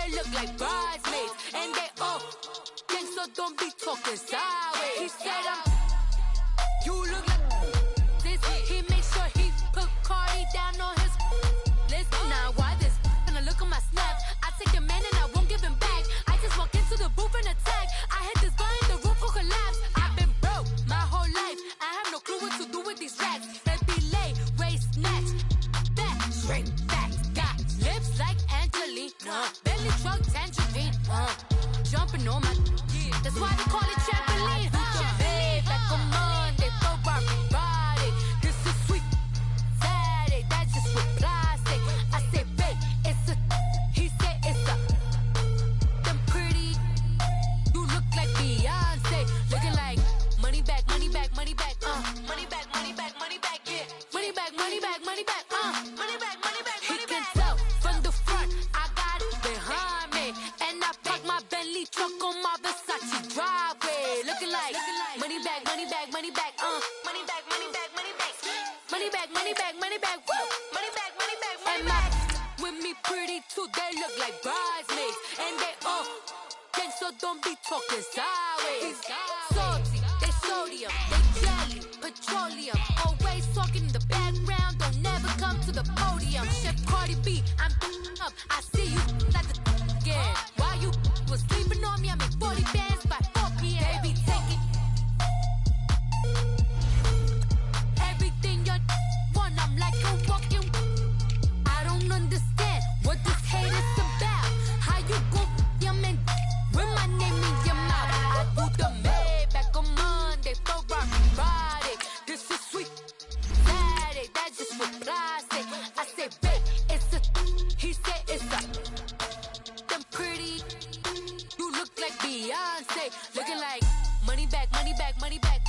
they look like bridesmaids. And they all think so, don't be talking sideways. He said you look like this. He makes sure he put Cardi down on his list. Now why this? Gonna look at my snap. I take your man and I won't give him back. I just walk into the booth and attack. I hit this guy in the roof will collapse. I've been broke my whole life. I have no clue what to do with these racks. They be late, waist snatch, back, straight back. Got lips like Angelina, belly truck tangerine. Jumping on my, that's why they call it trampoline. Babe, like a Monday, Ferrari body. This is sweet Saturday, that's just with plastic. I say, babe, it's a, he said it's a, them pretty, you look like Beyonce, looking like money back, money back, money back, money back, money back, money back, yeah, money back, money back, money back, money back, money back. He can tell from the front, I got it behind me, and I park my Bentley truck on my Versace driveway, looking like money back, money back, money back, money back, money back, money back, money back, money back, money back, woo, money back, money back, money back. With me pretty too, they look like bridesmaids, and they all think so, don't be talking sideways. Salty, they sodium, they jelly, petroleum, always talking in the background, don't never come to the podium. Chef Cardi B, I'm up, I see you like the again. While you was sleeping on me, I make 40 bands by 4 p.m. They be taking everything you want, I'm like a walking. I don't understand what this hate is about. How you go, your man, with my name in your mouth. I do the Maybach on Monday, Ferrari Friday. This is sweet Saturday, that's just with plastic. I say, babe, it's a, he said it's a, them pretty, you look like Beyonce, looking like money back, money back, money back,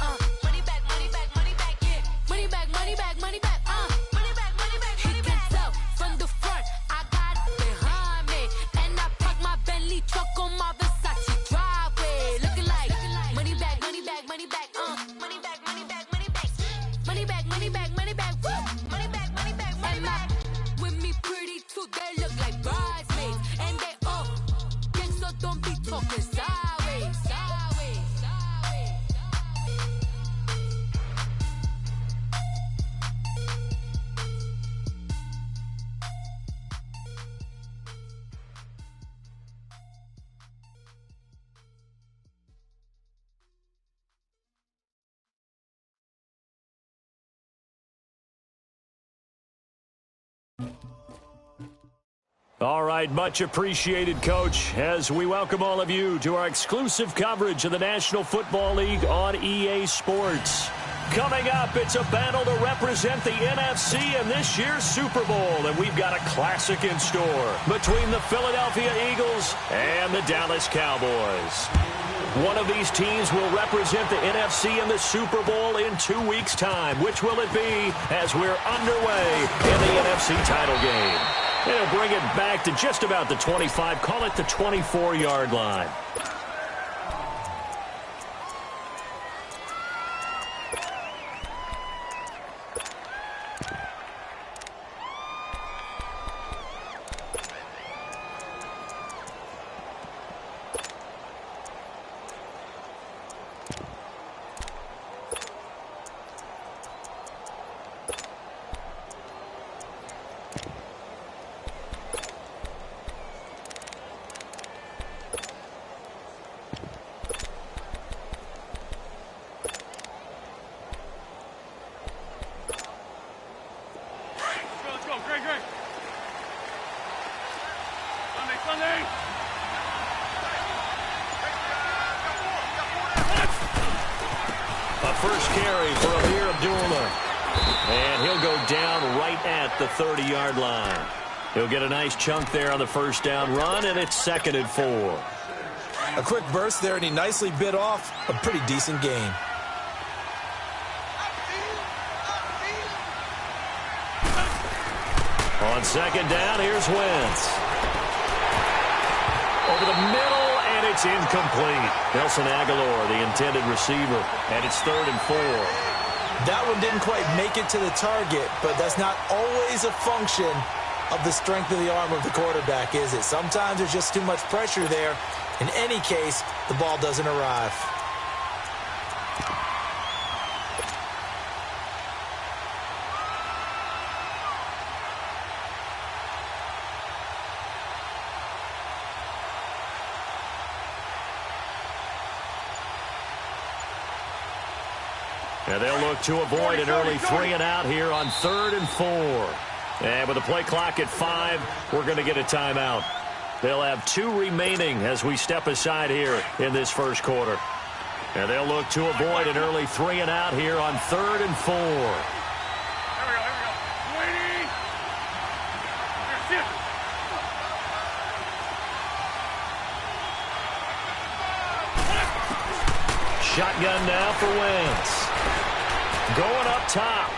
money back, money back, money back, yeah, money back, money back, money back, money back, money back, money back. He can tell from the front, I got it behind me, and I park my Bentley truck on my Versace driveway, looking like money back, money back, money back, money back, money back, money back, money back, money back, money back, woo, money back, money back, money back. With me pretty too, they look like bridesmaids, and they all think so, don't be talking sideways, sideways, sideways. All right, much appreciated, Coach, as we welcome all of you to our exclusive coverage of the National Football League on EA Sports. Coming up, it's a battle to represent the NFC in this year's Super Bowl, and we've got a classic in store between the Philadelphia Eagles and the Dallas Cowboys. One of these teams will represent the NFC in the Super Bowl in 2 weeks' time. Which will it be as we're underway in the NFC title game? They'll bring it back to just about the 25, call it the 24-yard line. First carry for Amir Abdullah. And he'll go down right at the 30-yard line. He'll get a nice chunk there on the first down run, and it's 2nd and 4. A quick burst there, and he nicely bit off a pretty decent gain. On 2nd down, here's Wentz. Over the middle, and it's incomplete. Nelson Aguilar, the intended receiver, and it's 3rd and 4. That one didn't quite make it to the target, but that's not always a function of the strength of the arm of the quarterback, is it? Sometimes there's just too much pressure there. In any case, the ball doesn't arrive. And they'll look to avoid an early 3-and-out here on 3rd and 4. And with the play clock at 5, we're going to get a timeout. They'll have 2 remaining as we step aside here in this first quarter. And they'll look to avoid an early 3-and-out here on 3rd and 4. Shotgun now for Wentz. Going up top.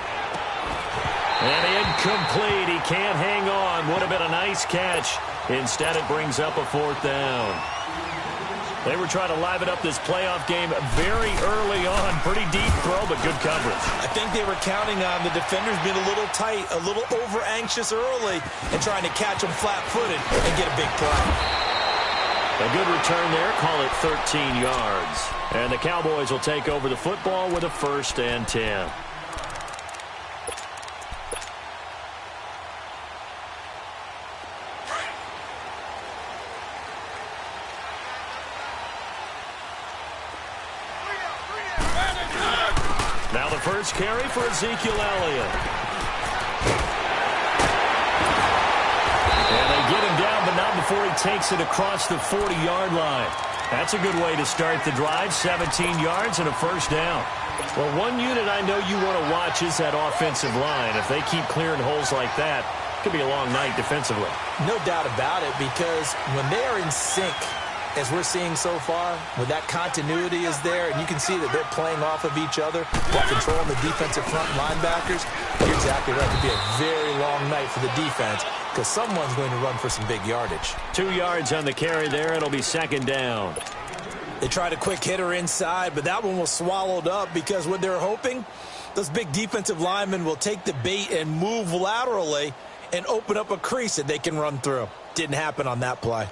And incomplete. He can't hang on. Would have been a nice catch. Instead, it brings up a 4th down. They were trying to liven up this playoff game very early on. Pretty deep throw, but good coverage. I think they were counting on the defenders being a little tight, a little over-anxious early, and trying to catch them flat-footed and get a big play. A good return there. Call it 13 yards. And the Cowboys will take over the football with a 1st and 10. Now the first carry for Ezekiel Elliott. And they get him down, but not before he takes it across the 40-yard line. That's a good way to start the drive. 17 yards and a 1st down. Well, one unit I know you want to watch is that offensive line. If they keep clearing holes like that, it could be a long night defensively. No doubt about it, because when they are in sync, as we're seeing so far, when that continuity is there, and you can see that they're playing off of each other while controlling the defensive front linebackers, you're exactly right. It could be a very long night for the defense because someone's going to run for some big yardage. 2 yards on the carry there. It'll be 2nd down. They tried a quick hitter inside, but that one was swallowed up because what they're hoping, those big defensive linemen will take the bait and move laterally and open up a crease that they can run through. Didn't happen on that play.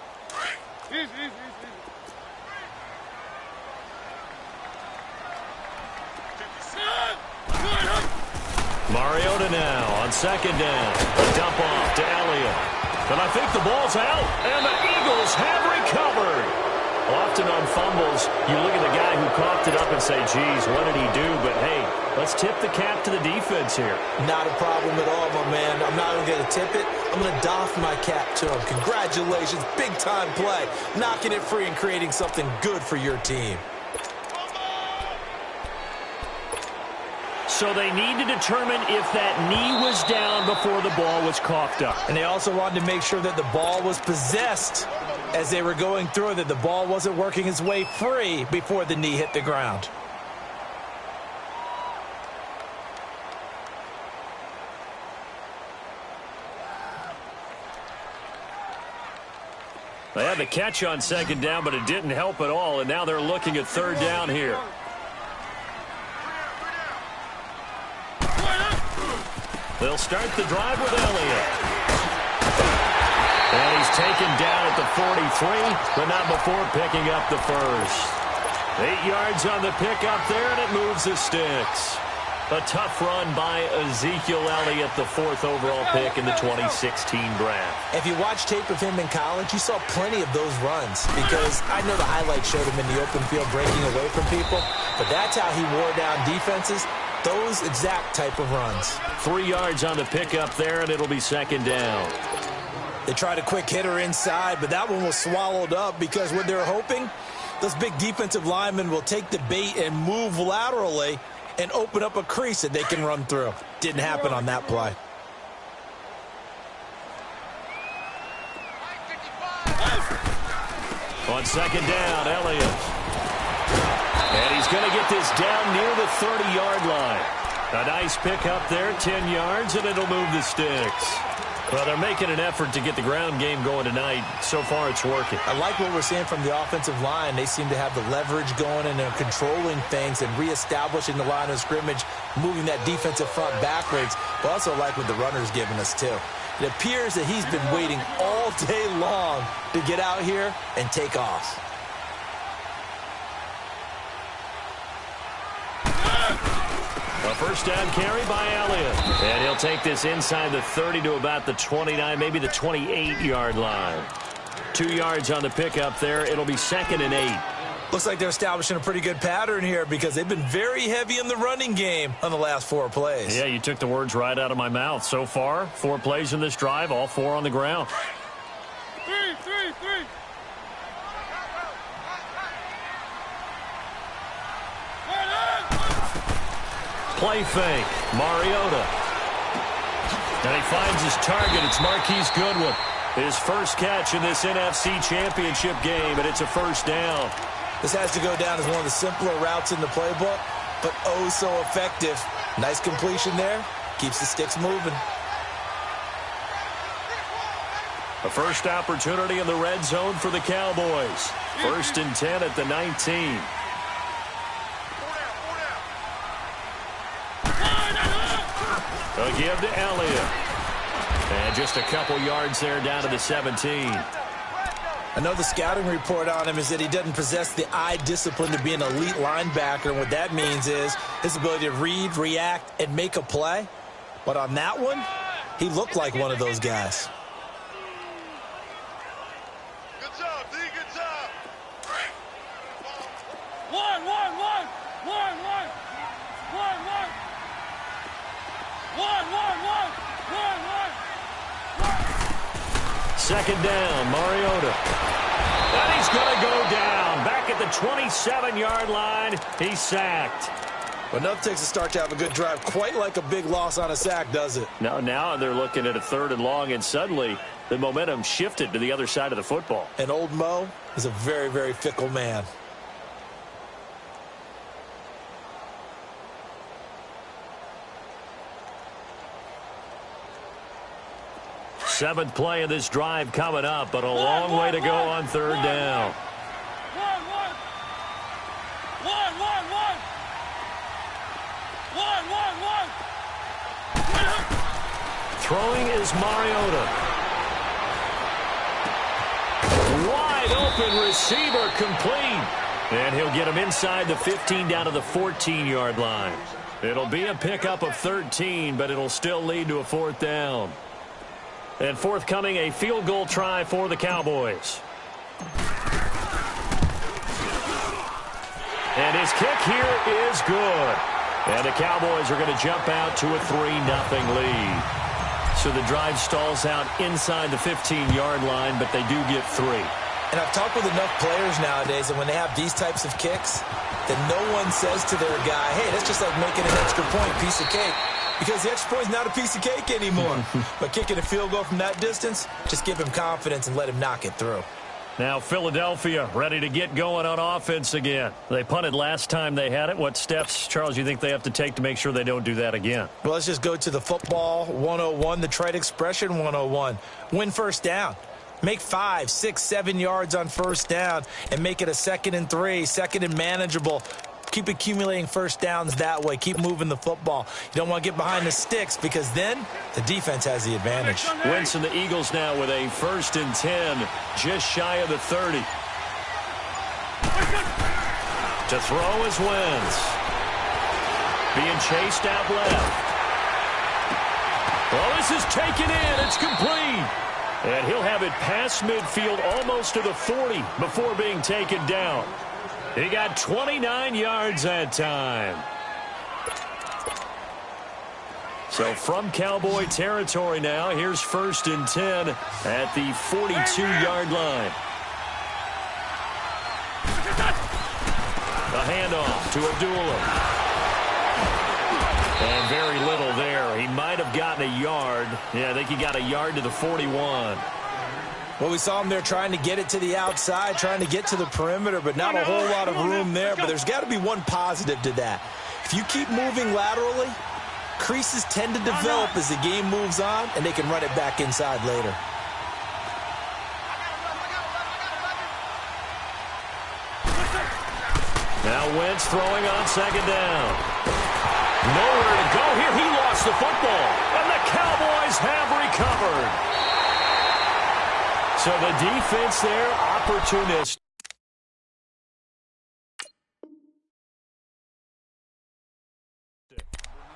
Mariota now on 2nd down. A dump off to Elliott. But I think the ball's out, and the Eagles have recovered. Often on fumbles, you look at the guy who coughed it up and say, geez, what did he do? But, hey, let's tip the cap to the defense here. Not a problem at all, my man. I'm not even going to tip it. I'm going to doff my cap to him. Congratulations, big-time play. Knocking it free and creating something good for your team. So they need to determine if that knee was down before the ball was coughed up. And they also wanted to make sure that the ball was possessed as they were going through it, that the ball wasn't working its way free before the knee hit the ground. They had the catch on 2nd down, but it didn't help at all, and now they're looking at 3rd down here. They'll start the drive with Elliott. And he's taken down at the 43, but not before picking up the 1st. 8 yards on the pickup there, and it moves the sticks. A tough run by Ezekiel Elliott, the 4th overall pick in the 2016 draft. If you watch tape of him in college, you saw plenty of those runs because I know the highlights showed him in the open field breaking away from people, but that's how he wore down defenses. Those exact type of runs. 3 yards on the pickup there, and it'll be 2nd down. They tried a quick hitter inside, but that one was swallowed up because what they're hoping, those big defensive linemen will take the bait and move laterally and open up a crease that they can run through. Didn't happen on that play. On 2nd down, Elliott. And he's going to get this down near the 30-yard line. A nice pick up there, 10 yards, and it'll move the sticks. Well, they're making an effort to get the ground game going tonight. So far, it's working. I like what we're seeing from the offensive line. They seem to have the leverage going, and they're controlling things and reestablishing the line of scrimmage, moving that defensive front backwards. But also like what the runner's giving us, too. It appears that he's been waiting all day long to get out here and take off. A first down carry by Elliott. And he'll take this inside the 30 to about the 29, maybe the 28-yard line. 2 yards on the pickup there. It'll be 2nd and 8. Looks like they're establishing a pretty good pattern here because they've been very heavy in the running game on the last 4 plays. Yeah, you took the words right out of my mouth. So far, 4 plays in this drive, all 4 on the ground. Three. Play fake, Mariota. And he finds his target. It's Marquise Goodwin. His first catch in this NFC Championship game, and it's a first down. This has to go down as one of the simpler routes in the playbook, but oh so effective. Nice completion there. Keeps the sticks moving. A first opportunity in the red zone for the Cowboys. 1st and 10 at the 19. A give to Elliott. And just a couple yards there down to the 17. I know the scouting report on him is that he doesn't possess the eye discipline to be an elite linebacker, and what that means is his ability to read, react, and make a play. But on that one, he looked like one of those guys. Good job, D. Good job. Second down, Mariota. And he's going to go down. Back at the 27-yard line, he's sacked. But enough takes a start to have a good drive. Quite like a big loss on a sack, does it? Now they're looking at a 3rd and long, and suddenly the momentum shifted to the other side of the football. And old Mo is a very, very fickle man. Seventh play of this drive coming up, but a long way to go on 3rd down. Throwing is Mariota. Wide open receiver complete. And he'll get him inside the 15 down to the 14-yard line. It'll be a pickup of 13, but it'll still lead to a 4th down. And forthcoming, a field goal try for the Cowboys. And his kick here is good. And the Cowboys are going to jump out to a 3-0 lead. So the drive stalls out inside the 15-yard line, but they do get 3. And I've talked with enough players nowadays, and when they have these types of kicks, then no one says to their guy, hey, that's just like making an extra point, piece of cake. Because the extra point is not a piece of cake anymore. But kicking a field goal from that distance, just give him confidence and let him knock it through. Now Philadelphia ready to get going on offense again. They punted last time they had it. What steps, Charles, you think they have to take to make sure they don't do that again? Well, let's just go to the football 101, the trite expression 101. Win first down. Make 5, 6, 7 yards on first down and make it a 2nd and 3, 2nd and manageable. Keep accumulating first downs that way. Keep moving the football. You don't want to get behind the sticks because then the defense has the advantage. Wentz and the Eagles now with a 1st and 10, just shy of the 30. To throw is Wentz. Being chased out left. Well, this is taken in. It's complete. And he'll have it past midfield almost to the 40 before being taken down. He got 29 yards that time. So from Cowboy territory now, here's 1st and 10 at the 42-yard line. A handoff to Abdullah. And very little there. He might have gotten a yard. Yeah, I think he got a yard to the 41. Well, we saw him there trying to get it to the outside, trying to get to the perimeter, but not a whole lot of room there. But there's got to be one positive to that. If you keep moving laterally, creases tend to develop as the game moves on, and they can run it back inside later. Now Wentz throwing on 2nd down. Nowhere to go here. He lost lost the football, and the Cowboys have recovered. So the defense there, opportunistic.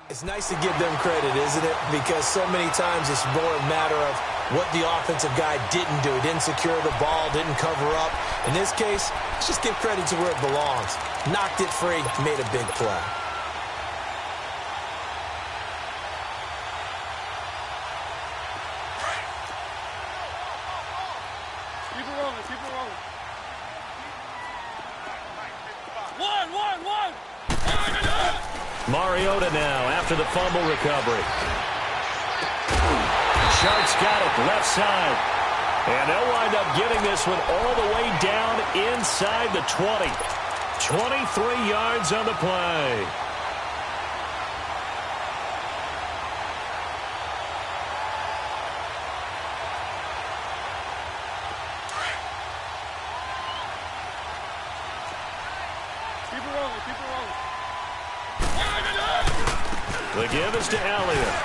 It's nice to give them credit, isn't it? Because so many times it's more a matter of what the offensive guy didn't do. He didn't secure the ball, didn't cover up. In this case, let's just give credit to where it belongs. Knocked it free, made a big play. Keep it rolling, keep it rolling. One. Mariota now after the fumble recovery. Sharks got it left side. And they'll wind up getting this one all the way down inside the 20. 23 yards on the play. Keep it rolling, keep it rolling. The give is to Elliott.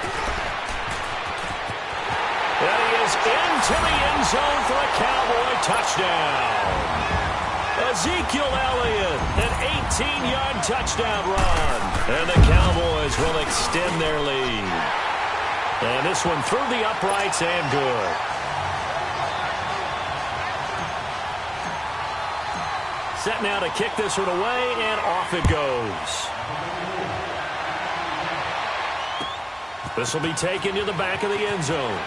And he is into the end zone for a Cowboy touchdown. Ezekiel Elliott, an 18-yard touchdown run. And the Cowboys will extend their lead. And this one through the uprights and good. Set now to kick this one away, and off it goes. This will be taken to the back of the end zone.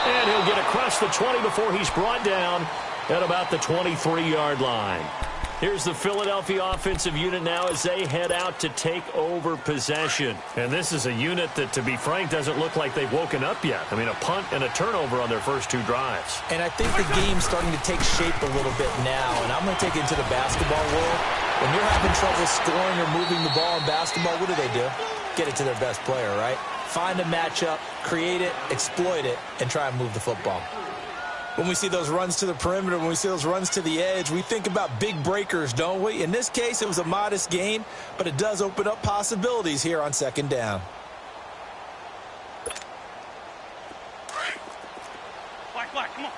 And he'll get across the 20 before he's brought down at about the 23-yard line. Here's the Philadelphia offensive unit now as they head out to take over possession. And this is a unit that, to be frank, doesn't look like they've woken up yet. I mean, a punt and a turnover on their first two drives. And I think the game's starting to take shape a little bit now. And I'm going to take it into the basketball world. When you're having trouble scoring or moving the ball in basketball, what do? Get it to their best player, right? Find a matchup, create it, exploit it, and try and move the football. When we see those runs to the perimeter, when we see those runs to the edge, we think about big breakers, don't we? In this case, it was a modest gain, but it does open up possibilities here on second down. Black, come on.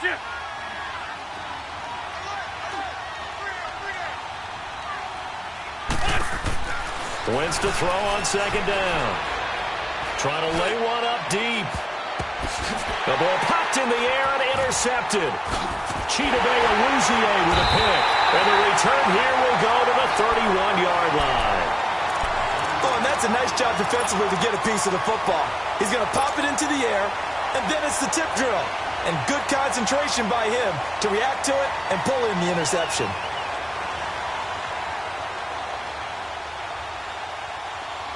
Here. Wentz to throw on second down. Trying to lay one up deep. The ball popped in the air and intercepted. Chidobe Awuzie with a pick. And the return here will go to the 31-yard line. Oh, and that's a nice job defensively to get a piece of the football. He's going to pop it into the air, and then it's the tip drill. And good concentration by him to react to it and pull in the interception.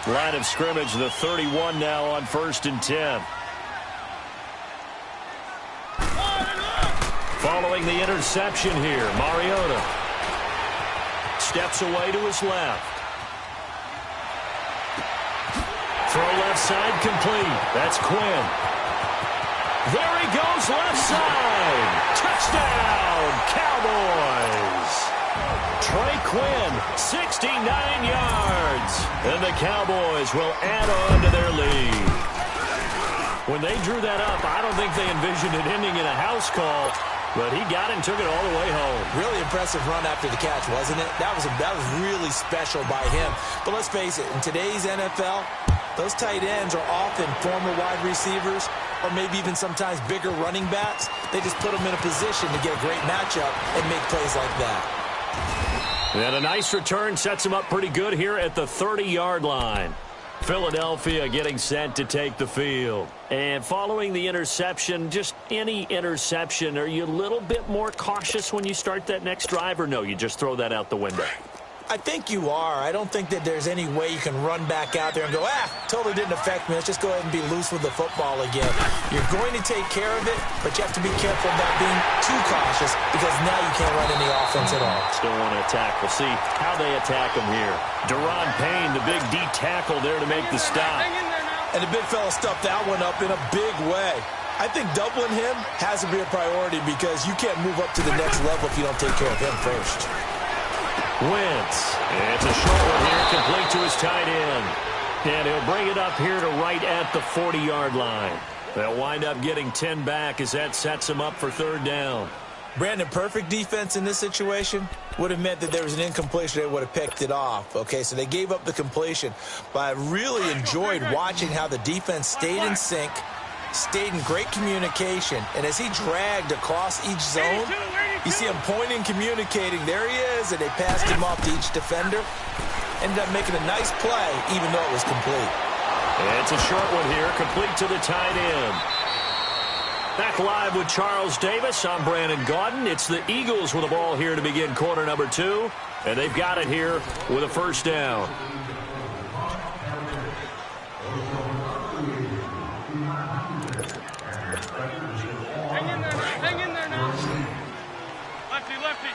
Line of scrimmage, the 31 now on 1st and 10. Following the interception here, Mariota steps away to his left. Throw left side complete. That's Quinn. There he goes left side. Touchdown, Cowboys. Trey Quinn, 69 yards. And the Cowboys will add on to their lead. When they drew that up, I don't think they envisioned it ending in a house call, but he got it and took it all the way home. Really impressive run after the catch, wasn't it? That was really special by him. But let's face it, in today's NFL, those tight ends are often former wide receivers or maybe even sometimes bigger running backs. They just put them in a position to get a great matchup and make plays like that. And a nice return sets him up pretty good here at the 30-yard line. Philadelphia getting set to take the field. And following the interception, just any interception, are you a little bit more cautious when you start that next drive, or no, you just throw that out the window? I think you are. I don't think that there's any way you can run back out there and go, totally didn't affect me. Let's just go ahead and be loose with the football again. You're going to take care of it, but you have to be careful about being too cautious because now you can't run any offense at all. Still want to attack. We'll see how they attack him here. Deron Payne, the big D tackle there to make the stop. And the big fella stuffed that one up in a big way. I think doubling him has to be a priority because you can't move up to the next level if you don't take care of him first. Wentz. It's a short one here, complete to his tight end. And he'll bring it up here to right at the 40-yard line. They'll wind up getting 10 back as that sets them up for third down. Brandon, perfect defense in this situation would have meant that there was an incompletion. They would have picked it off. Okay, so they gave up the completion. But I really enjoyed watching how the defense stayed in sync, stayed in great communication. And as he dragged across each zone, you see him pointing, communicating. There he is, and they passed him off to each defender. Ended up making a nice play, even though it was complete. And it's a short one here, complete to the tight end. Back live with Charles Davis. I'm Brandon Gaudin. It's the Eagles with the ball here to begin quarter number 2. And they've got it here with a first down. Hang in there now. Lefty, lefty.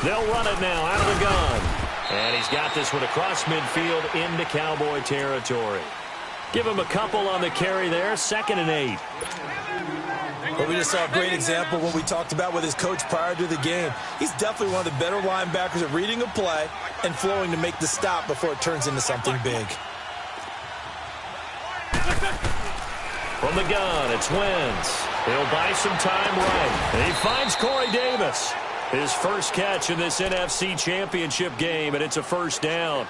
They'll run it now out of the gun. And he's got this one across midfield into Cowboy territory. Give him a couple on the carry there, 2nd and 8. Well, we just saw a great example of what we talked about with his coach prior to the game. He's definitely one of the better linebackers at reading a play and flowing to make the stop before it turns into something big. From the gun, it's Wentz. He'll buy some time right. And he finds Corey Davis. His first catch in this NFC Championship game, and it's a first down.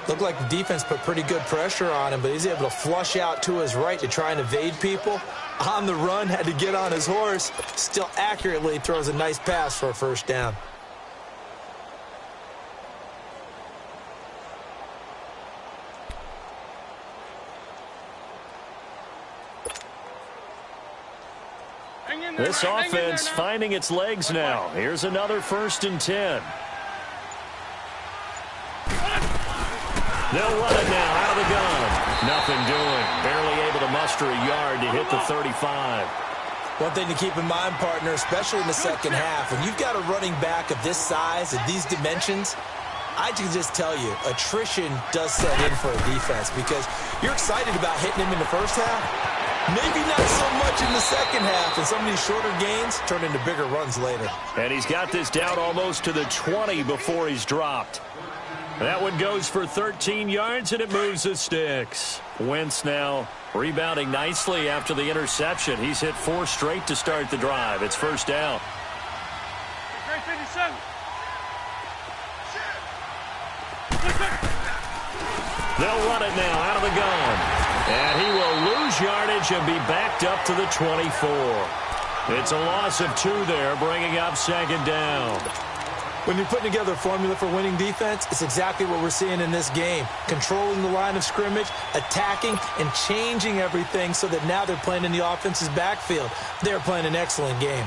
Looked like the defense put pretty good pressure on him, but he's able to flush out to his right to try and evade people. On the run, had to get on his horse. Still accurately throws a nice pass for a first down. This offense finding its legs now. Here's another 1st and 10. They'll run it now out of the gun. Nothing doing. Barely able to muster a yard to hit the 35. One thing to keep in mind, partner, especially in the second half, when you've got a running back of this size and these dimensions, I can just tell you, attrition does set in for a defense because you're excited about hitting him in the first half. Maybe not so much in the second half, and some of these shorter gains turn into bigger runs later. And he's got this down almost to the 20 before he's dropped. That one goes for 13 yards, and it moves the sticks. Wentz now rebounding nicely after the interception. He's hit 4 straight to start the drive. It's first down. Great 57. They'll run it now out of the gun. And he will lose yardage and be backed up to the 24. It's a loss of 2 there, bringing up 2nd down. When you're putting together a formula for winning defense, it's exactly what we're seeing in this game. Controlling the line of scrimmage, attacking, and changing everything so that now they're playing in the offense's backfield. They're playing an excellent game.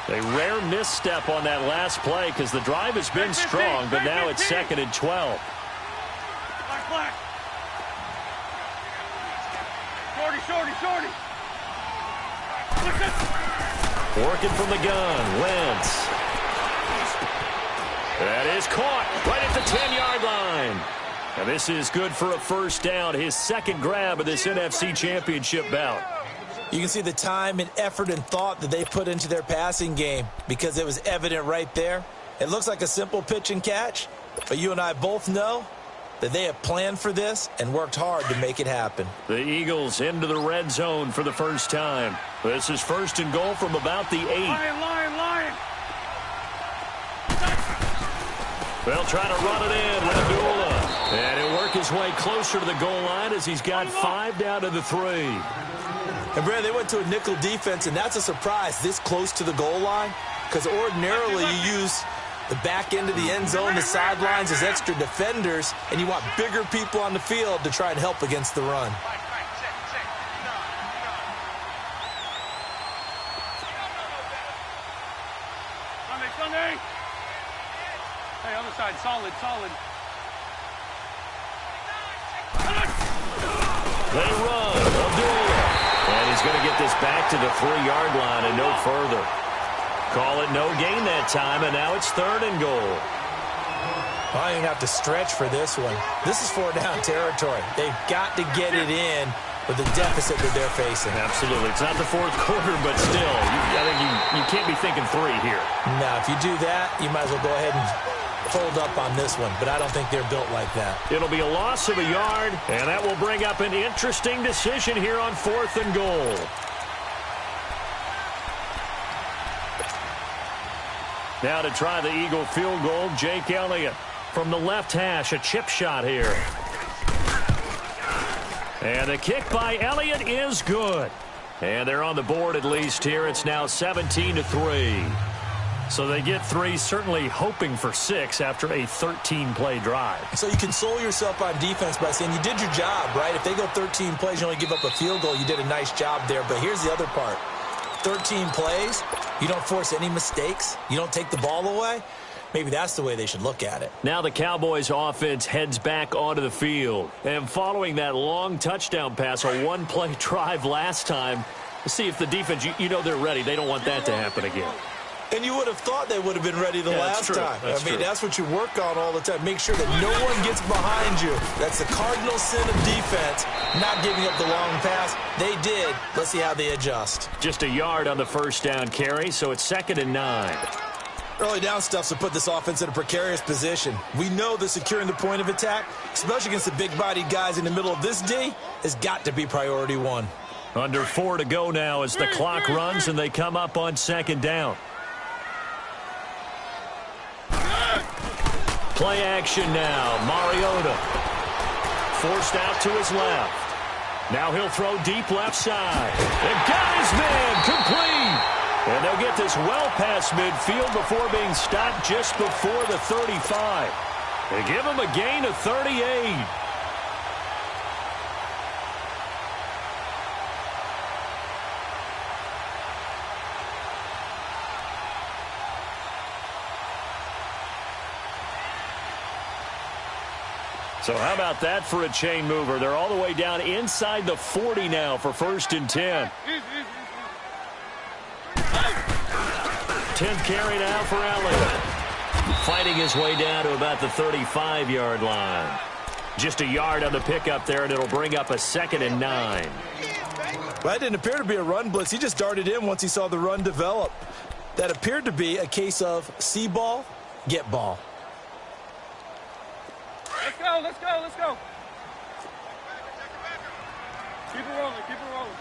A rare misstep on that last play because the drive has been strong, but now it's 2nd and 12. Black. Shorty. Working from the gun, Wentz. That is caught right at the 10-yard line. And this is good for a first down, his 2nd grab of this NFC Championship bout. You can see the time and effort and thought that they put into their passing game because it was evident right there. It looks like a simple pitch and catch, but you and I both know that they have planned for this and worked hard to make it happen. The Eagles into the red zone for the first time. This is 1st and goal from about the 8. Lion. They'll try to run it in with Abdullah. And he'll work his way closer to the goal line as he's got 5 down to the 3. And, Brad, they went to a nickel defense, and that's a surprise this close to the goal line because ordinarily you use the back end of the end zone, the sidelines as extra defenders, and you want bigger people on the field to try and help against the run. Sunday. Hey, other side, solid. They run. Abdullah. And he's going to get this back to the 3-yard line and no further. Call it no gain that time, and now it's 3rd and goal. I don't even have to stretch for this one. This is 4 down territory. They've got to get it in with the deficit that they're facing. Absolutely. It's not the fourth quarter, but still, I think you can't be thinking 3 here. Now, if you do that, you might as well go ahead and fold up on this one, but I don't think they're built like that. It'll be a loss of a yard, and that will bring up an interesting decision here on 4th and goal. Now to try the Eagle field goal, Jake Elliott from the left hash, a chip shot here. And the kick by Elliott is good. And they're on the board at least here. It's now 17-3. So they get 3, certainly hoping for 6 after a 13-play drive. So you console yourself on defense by saying you did your job, right? If they go 13 plays, you only give up a field goal, you did a nice job there. But here's the other part. 13 plays, you don't force any mistakes, you don't take the ball away. Maybe that's the way they should look at it. Now the Cowboys offense heads back onto the field. And following that long touchdown pass, a one-play drive last time, see if the defense, you know they're ready. They don't want that to happen again. And you would have thought they would have been ready the last time. That's what you work on all the time. Make sure that no one gets behind you. That's the cardinal sin of defense, not giving up the long pass. They did. Let's see how they adjust. Just a yard on the first down carry, so it's 2nd and 9. Early down stuff's to put this offense in a precarious position. We know that securing the point of attack, especially against the big-bodied guys in the middle of this D, has got to be priority 1. Under 4 to go now as the clock runs and they come up on 2nd down. Play action now. Mariota forced out to his left. Now he'll throw deep left side. And got his man complete. And they'll get this well past midfield before being stopped just before the 35. They give him a gain of 38. So how about that for a chain mover? They're all the way down inside the 40 now for 1st and 10. 10th carry now for Elliott. Fighting his way down to about the 35-yard line. Just a yard on the pickup there, and it'll bring up a 2nd and 9. Well, that didn't appear to be a run blitz. He just darted in once he saw the run develop. That appeared to be a case of see ball, get ball. Let's go, let's go, let's go. Keep it rolling, keep it rolling.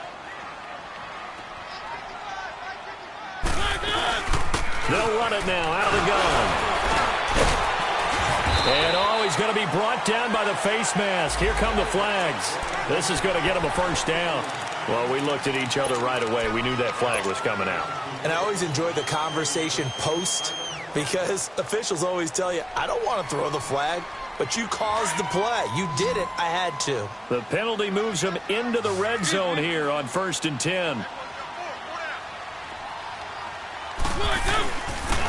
They'll run it now out of the gun. And he's going to be brought down by the face mask. Here come the flags. This is going to get him a 1st down. Well, we looked at each other right away. We knew that flag was coming out. And I always enjoy the conversation post because officials always tell you, I don't want to throw the flag. But you caused the play. You did it. I had to. The penalty moves him into the red zone here on 1st and 10.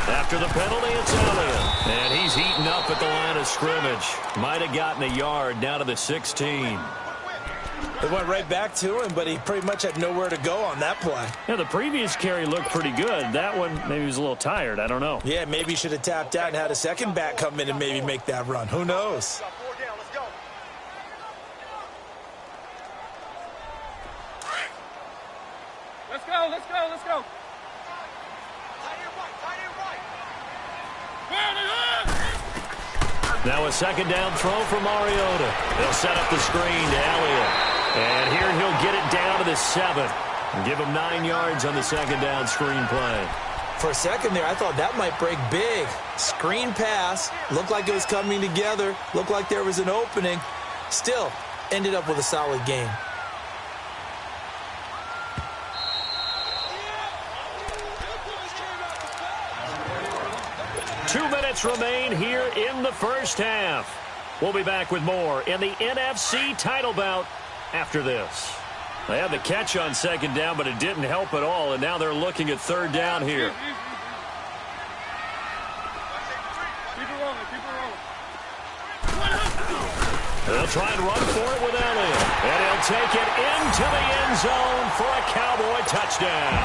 After the penalty, it's Elliott. And he's eaten up at the line of scrimmage. Might have gotten a yard down to the 16. It went right back to him, but he pretty much had nowhere to go on that play. Yeah, the previous carry looked pretty good. That one, maybe he was a little tired. I don't know. Yeah, maybe he should have tapped out and had a second back come in and maybe make that run. Who knows? Let's go, let's go, let's go. Now a 2nd down throw for Mariota. They'll set up the screen to Elliott. And here he'll get it down to the 7. And give him 9 yards on the 2nd down screen play. For a second there, I thought that might break big. Screen pass. Looked like it was coming together. Looked like there was an opening. Still, ended up with a solid game. Two minutes remain here in the first half. We'll be back with more in the NFC title bout after this. They had the catch on 2nd down, but it didn't help at all, and now they're looking at 3rd down here. Keep it rolling, keep it rolling. They'll try and run for it with Elliott, and he'll take it into the end zone for a Cowboy touchdown.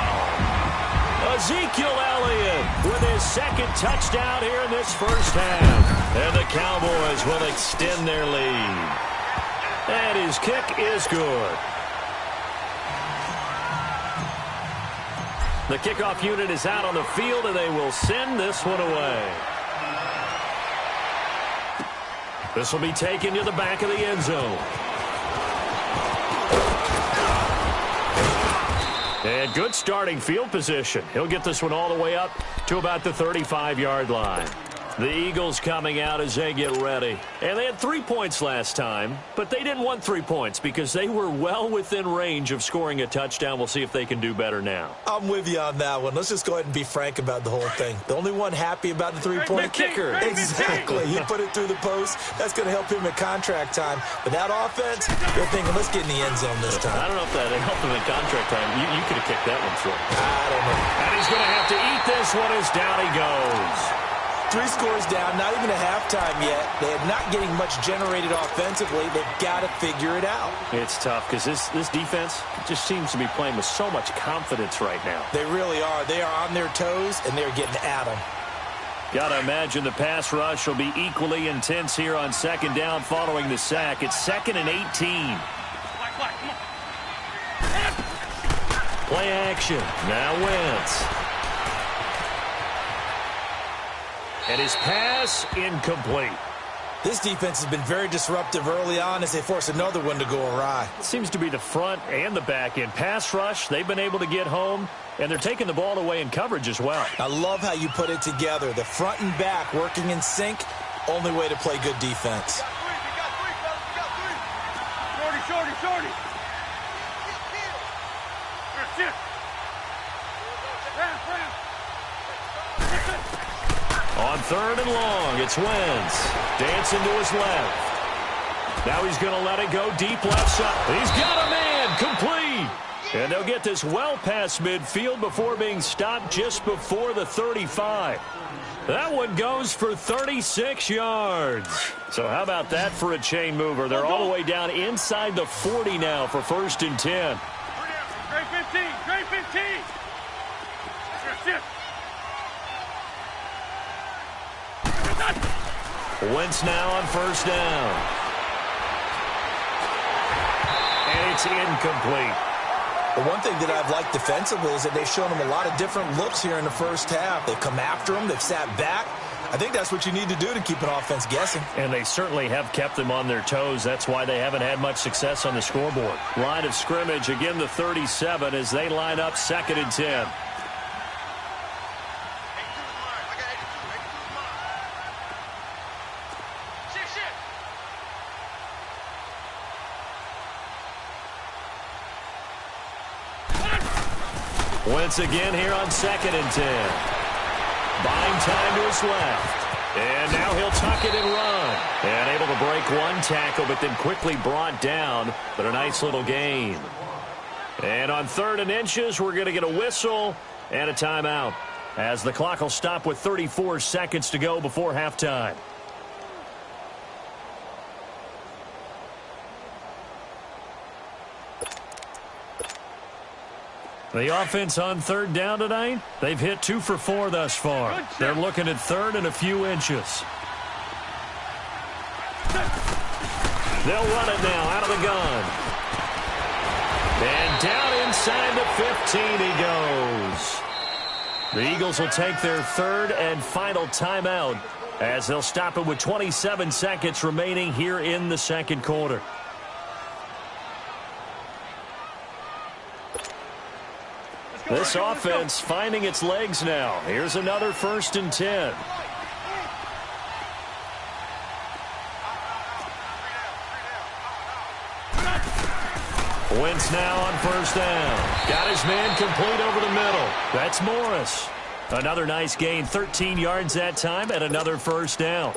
Ezekiel Elliott with his 2nd touchdown here in this first half. And the Cowboys will extend their lead. And his kick is good. The kickoff unit is out on the field, and they will send this one away. This will be taken to the back of the end zone. And good starting field position. He'll get this one all the way up to about the 35-yard line. The Eagles coming out as they get ready. And they had 3 points last time, but they didn't want 3 points because they were well within range of scoring a touchdown. We'll see if they can do better now. I'm with you on that one. Let's just go ahead and be frank about the whole thing. The only one happy about the three-point kicker. Exactly. He put it through the post. That's going to help him in contract time. But that offense, they're thinking, let's get in the end zone this time. I don't know if that helped him in contract time. You could have kicked that one through. I don't know. And he's going to have to eat this one as down he goes. 3 scores down, not even a halftime yet. They're not getting much generated offensively. They've got to figure it out. It's tough because this defense just seems to be playing with so much confidence right now. They really are. They are on their toes, and they're getting at them. Got to imagine the pass rush will be equally intense here on second down following the sack. It's 2nd and 18. Play action. Now Wentz. And his pass incomplete. This defense has been very disruptive early on as they force another one to go awry. It seems to be the front and the back end. Pass rush, they've been able to get home, and they're taking the ball away in coverage as well. I love how you put it together. The front and back working in sync, only way to play good defense. Shorty. On 3rd and long, it's Wentz. Dancing to his left. Now he's going to let it go deep left side. He's got a man, complete. And they'll get this well past midfield before being stopped just before the 35. That one goes for 36 yards. So how about that for a chain mover? They're all the way down inside the 40 now for 1st and 10. Great 15. Wentz now on 1st down. And it's incomplete. The one thing that I've liked defensively is that they've shown them a lot of different looks here in the first half. They've come after them. They've sat back. I think that's what you need to do to keep an offense guessing. And they certainly have kept them on their toes. That's why they haven't had much success on the scoreboard. Line of scrimmage, again the 37 as they line up 2nd and 10. Wentz again here on 2nd and 10. Buying time to his left. And now he'll tuck it and run. And able to break one tackle, but then quickly brought down. But a nice little gain. And on 3rd and inches, we're going to get a whistle and a timeout, as the clock will stop with 34 seconds to go before halftime. The offense on 3rd down tonight, they've hit 2 for 4 thus far. They're looking at 3rd and a few inches. They'll run it now out of the gun. And down inside the 15 he goes. The Eagles will take their 3rd and final timeout as they'll stop it with 27 seconds remaining here in the 2nd quarter. This offense finding its legs now. Here's another 1st and 10. Wentz now on 1st down. Got his man complete over the middle. That's Morris. Another nice gain, 13 yards that time, and another 1st down.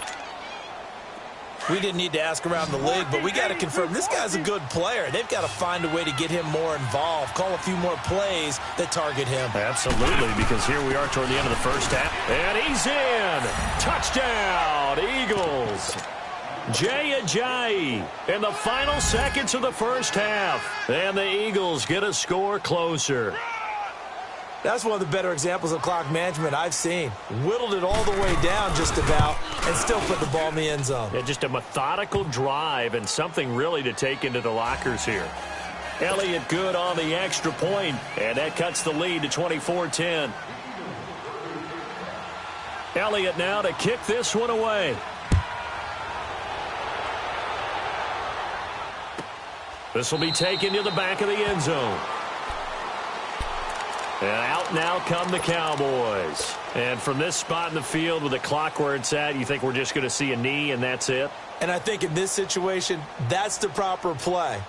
We didn't need to ask around the league, but we got to confirm this guy's a good player. They've got to find a way to get him more involved, call a few more plays that target him. Absolutely, because here we are toward the end of the first half. And he's in. Touchdown, Eagles. Jay Ajayi in the final seconds of the first half. And the Eagles get a score closer. That's one of the better examples of clock management I've seen. Whittled it all the way down just about and still put the ball in the end zone. Yeah, just a methodical drive and something really to take into the lockers here. Elliott good on the extra point, and that cuts the lead to 24-10. Elliott now to kick this one away. This will be taken to the back of the end zone. And out now come the Cowboys. And from this spot in the field with the clock where it's at, you think we're just going to see a knee and that's it? And I think in this situation, that's the proper play.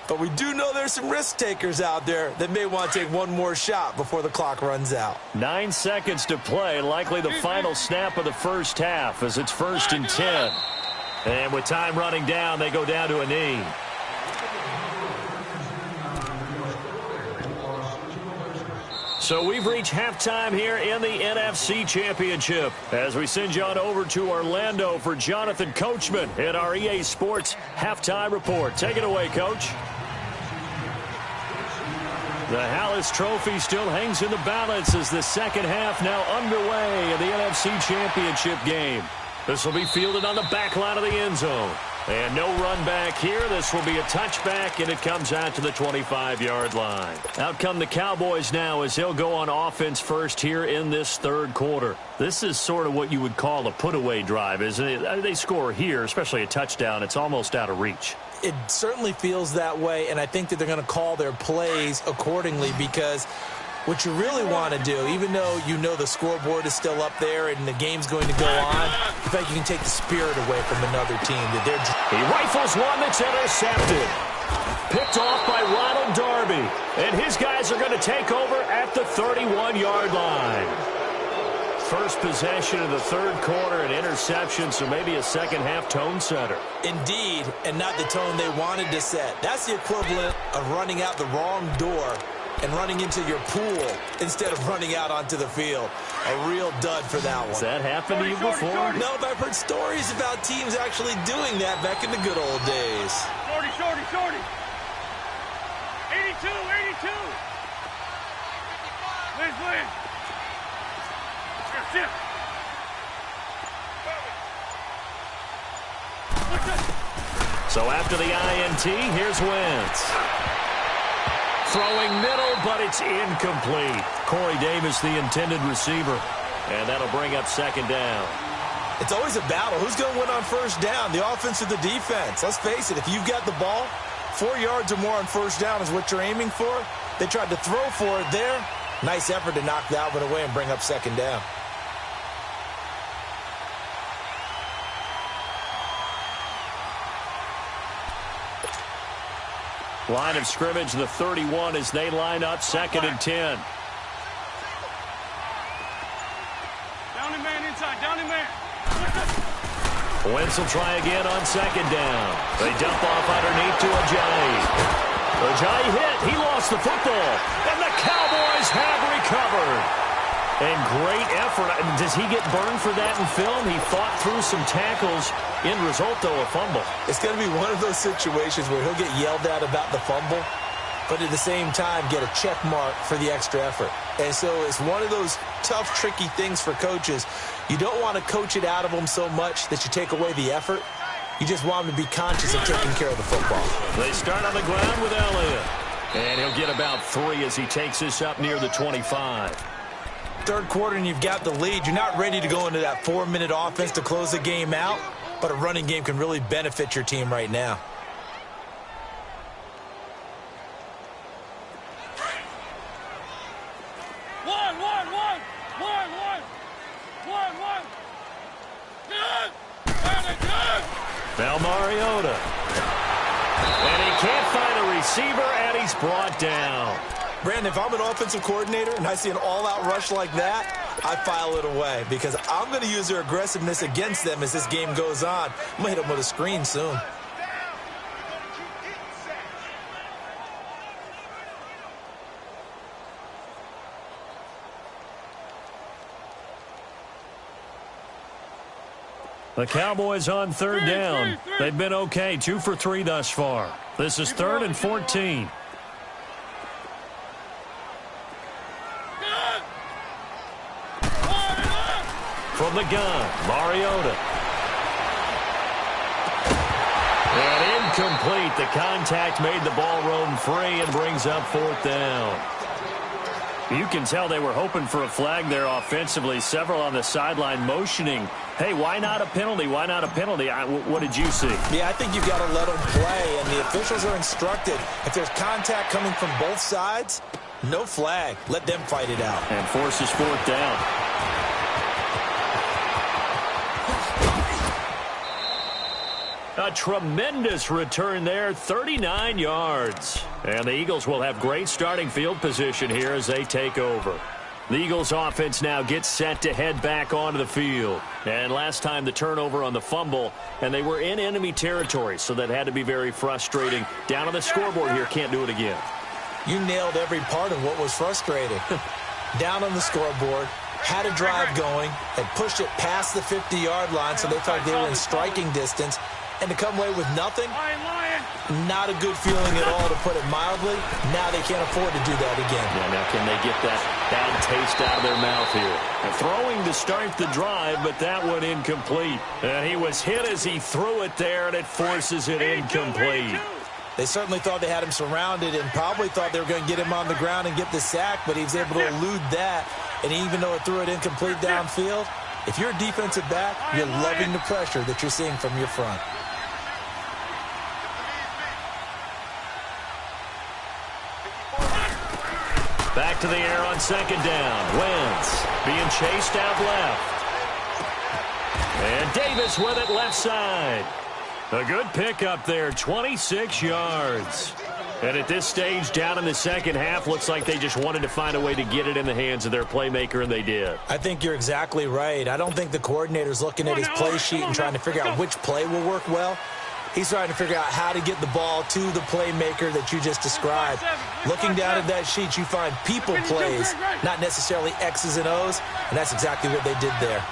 But we do know there's some risk takers out there that may want to take one more shot before the clock runs out. 9 seconds to play, likely the final snap of the first half as it's 1st and 10. And with time running down, they go down to a knee. So we've reached halftime here in the NFC Championship as we send you on over to Orlando for Jonathan Coachman in our EA Sports Halftime Report. Take it away, Coach. The Hallis Trophy still hangs in the balance as the second half now underway in the NFC Championship game. This will be fielded on the back line of the end zone. And no run back here. This will be a touchback, and it comes out to the 25-yard line. Out come the Cowboys now as they'll go on offense first here in this third quarter. This is sort of what you would call a put-away drive, isn't it? They score here, especially a touchdown. It's almost out of reach. It certainly feels that way, and I think that they're going to call their plays accordingly because what you really want to do, even though you know the scoreboard is still up there and the game's going to go on, in fact, you can take the spirit away from another team. He rifles one that's intercepted. Picked off by Ronald Darby. And his guys are going to take over at the 31-yard line. First possession of the third quarter, an interception, so maybe a second-half tone setter. Indeed, and not the tone they wanted to set. That's the equivalent of running out the wrong door and running into your pool instead of running out onto the field. A real dud for that one. Has that happened to you before? No, but I've heard stories about teams actually doing that back in the good old days. Shorty. 82. Liz. Shift. So after the INT, here's Wentz. Throwing middle, but it's incomplete. Corey Davis, the intended receiver. And that'll bring up second down. It's always a battle. Who's going to win on first down, the offense or the defense? Let's face it, if you've got the ball, 4 yards or more on first down is what you're aiming for. They tried to throw for it there. Nice effort to knock that one away and bring up second down. Line of scrimmage, the 31 as they line up 2nd and 10. Down and man inside, down and man. Wentz will try again on second down. They dump off underneath to Ajayi. Ajayi hit. He lost the football. And the Cowboys have recovered. And great effort. Does he get burned for that in film? He fought through some tackles. End result, though, a fumble. It's going to be one of those situations where he'll get yelled at about the fumble, but at the same time get a check mark for the extra effort. And so it's one of those tough, tricky things for coaches. You don't want to coach it out of them so much that you take away the effort. You just want them to be conscious of taking care of the football. They start on the ground with Elliott. And he'll get about 3 as he takes this up near the 25. Third quarter and you've got the lead. You're not ready to go into that 4-minute offense to close the game out, but a running game can really benefit your team right now. One. Good. Now Mariota. And he can't find a receiver, and he's brought down. Brandon, if I'm an offensive coordinator and I see an all-out rush like that, I file it away because I'm going to use their aggressiveness against them as this game goes on. I'm going to hit them with a screen soon. The Cowboys on third down. They've been okay, 2 for 3 thus far. This is 3rd and 14. From the gun, Mariota. And incomplete. The contact made the ball roam free and brings up 4th down. You can tell they were hoping for a flag there offensively. Several on the sideline motioning, hey, why not a penalty? Why not a penalty? What did you see? Yeah, I think you've got to let them play, and the officials are instructed. If there's contact coming from both sides, no flag. Let them fight it out. And forces 4th down. A tremendous return there, 39 yards. And the Eagles will have great starting field position here as they take over. The Eagles offense now gets set to head back onto the field. And last time the turnover on the fumble, and they were in enemy territory, so that had to be very frustrating. Down on the scoreboard here, can't do it again. You nailed every part of what was frustrating. Down on the scoreboard, had a drive going, had pushed it past the 50-yard line, so they thought they were in striking distance. And to come away with nothing, not a good feeling at all, to put it mildly. Now they can't afford to do that again. Yeah, now can they get that bad taste out of their mouth here? And throwing to start the drive, but that one incomplete. And he was hit as he threw it there, and it forces it incomplete. They certainly thought they had him surrounded and probably thought they were going to get him on the ground and get the sack, but he was able to elude that. And even though it threw it incomplete downfield, if you're a defensive back, you're loving the pressure that you're seeing from your front. Back to the air on 2nd down. Wentz being chased out left. And Davis with it left side. A good pickup there, 26 yards. And at this stage, down in the second half, looks like they just wanted to find a way to get it in the hands of their playmaker, and they did. I think you're exactly right. I don't think the coordinator's looking at his play sheet and trying to figure out which play will work well. He's trying to figure out how to get the ball to the playmaker that you just described. Looking down at that sheet, you find people plays, not necessarily X's and O's, and that's exactly what they did there.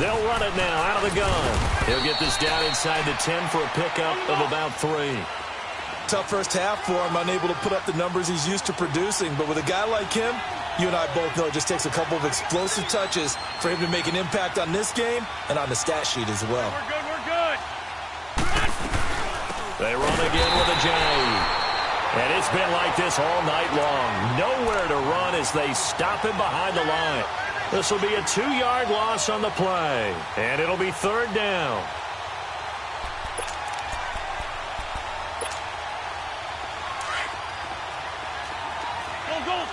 They'll run it now out of the gun. He'll get this down inside the 10 for a pickup of about 3. Tough first half for him, unable to put up the numbers he's used to producing, but with a guy like him, you and I both know it just takes a couple of explosive touches for him to make an impact on this game and on the stat sheet as well. We're good, we're good. They run again with a J. And it's been like this all night long. Nowhere to run as they stop him behind the line. This will be a 2-yard loss on the play. And it'll be 3rd down. Go, go.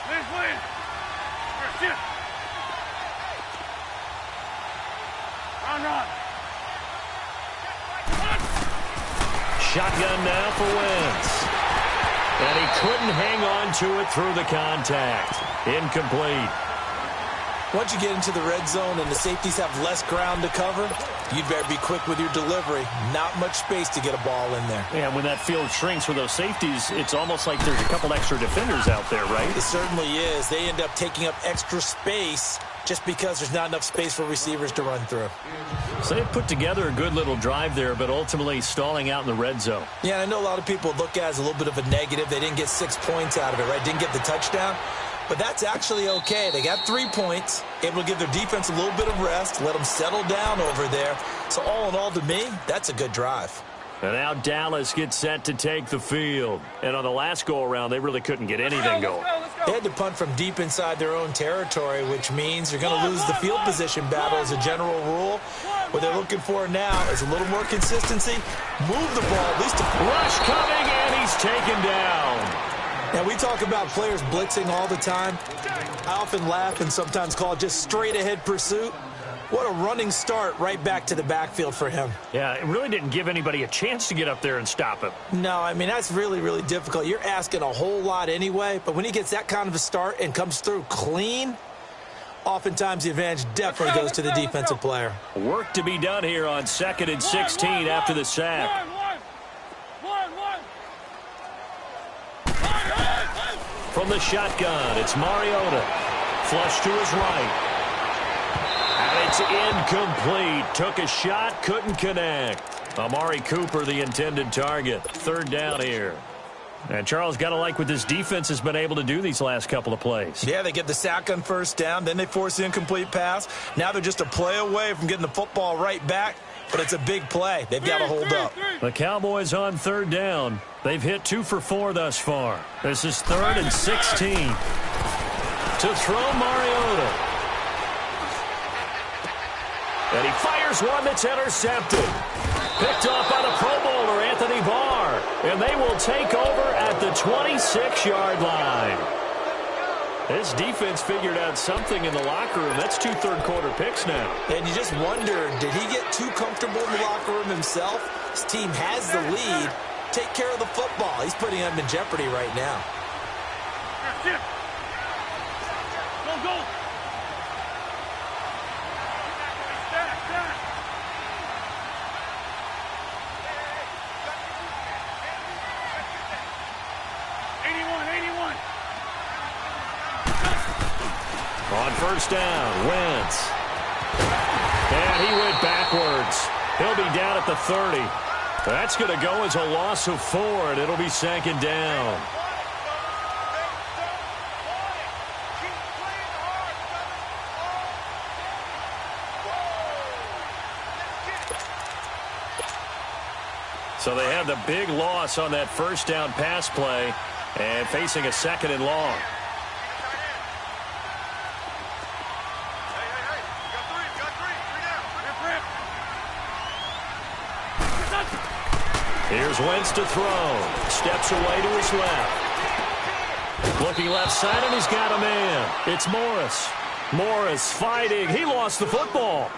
Win. Shift. Run. Shotgun now for Wentz. And he couldn't hang on to it through the contact. Incomplete. Once you get into the red zone and the safeties have less ground to cover, you'd better be quick with your delivery. Not much space to get a ball in there. Yeah, when that field shrinks with those safeties, it's almost like there's a couple extra defenders out there, right? It certainly is. They end up taking up extra space just because there's not enough space for receivers to run through. So they put together a good little drive there, but ultimately stalling out in the red zone. Yeah, I know a lot of people look at it as a little bit of a negative. They didn't get 6 points out of it, right? Didn't get the touchdown. But that's actually okay. They got 3 points, able to give their defense a little bit of rest, let them settle down over there. So all in all, to me, that's a good drive. And now Dallas gets set to take the field. And on the last go-around, they really couldn't get anything going. They had to punt from deep inside their own territory, which means you're going to lose the field position battle as a general rule. What they're looking for now is a little more consistency. Move the ball, at least. Rush coming, and he's taken down. Now, we talk about players blitzing all the time. I often laugh and sometimes call it just straight-ahead pursuit. What a running start right back to the backfield for him. Yeah, it really didn't give anybody a chance to get up there and stop him. No, I mean, that's really, really difficult. You're asking a whole lot anyway, but when he gets that kind of a start and comes through clean, oftentimes the advantage definitely goes to the defensive player. Work to be done here on 2nd and 16 after the sack. From the shotgun, it's Mariota. Flush to his right. And it's incomplete. Took a shot, couldn't connect. Amari Cooper, the intended target. 3rd down here. And Charles, got to like what this defense has been able to do these last couple of plays. Yeah, they get the sack on first down, then they force the incomplete pass. Now they're just a play away from getting the football right back, but it's a big play. They've got to hold up. The Cowboys on third down. They've hit 2 for 4 thus far. This is 3rd and 16. To throw Mariota. And he fires one that's intercepted. Picked off by the Pro Bowler, Anthony Barr. And they will take over at the 26-yard line. This defense figured out something in the locker room. That's 2 third-quarter picks now. And you just wonder, did he get too comfortable in the locker room himself? His team has the lead. Take care of the football. He's putting them in jeopardy right now. Go, go. 81. On first down, Wentz. And he went backwards. He'll be down at the 30. That's going to go as a loss of 4, and it'll be 2nd down. So they have the big loss on that first down pass play and facing a 2nd and long. Here's Wentz to throw. Steps away to his left. Looking left side, and he's got a man. It's Morris. Morris fighting. He lost the football.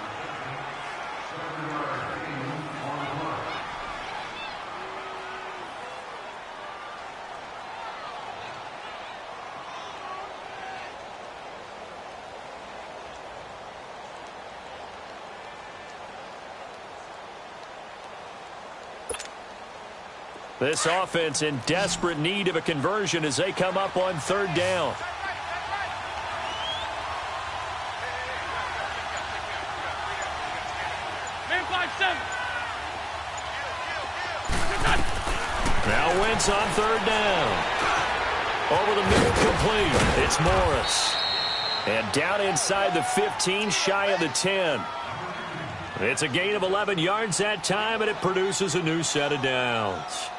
This offense in desperate need of a conversion as they come up on 3rd down. Man 5-7. Now Wentz on 3rd down. Over the middle, complete. It's Morris. And down inside the 15, shy of the 10. It's a gain of 11 yards that time, and it produces a new set of downs.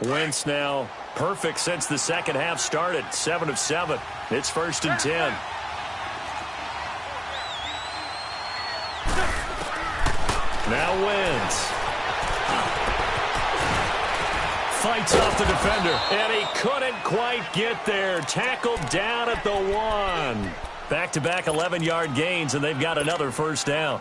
Wentz now perfect since the second half started. 7 of 7. It's 1st and 10. Now Wentz. Fights off the defender. And he couldn't quite get there. Tackled down at the 1. Back-to-back 11-yard gains, and they've got another first down.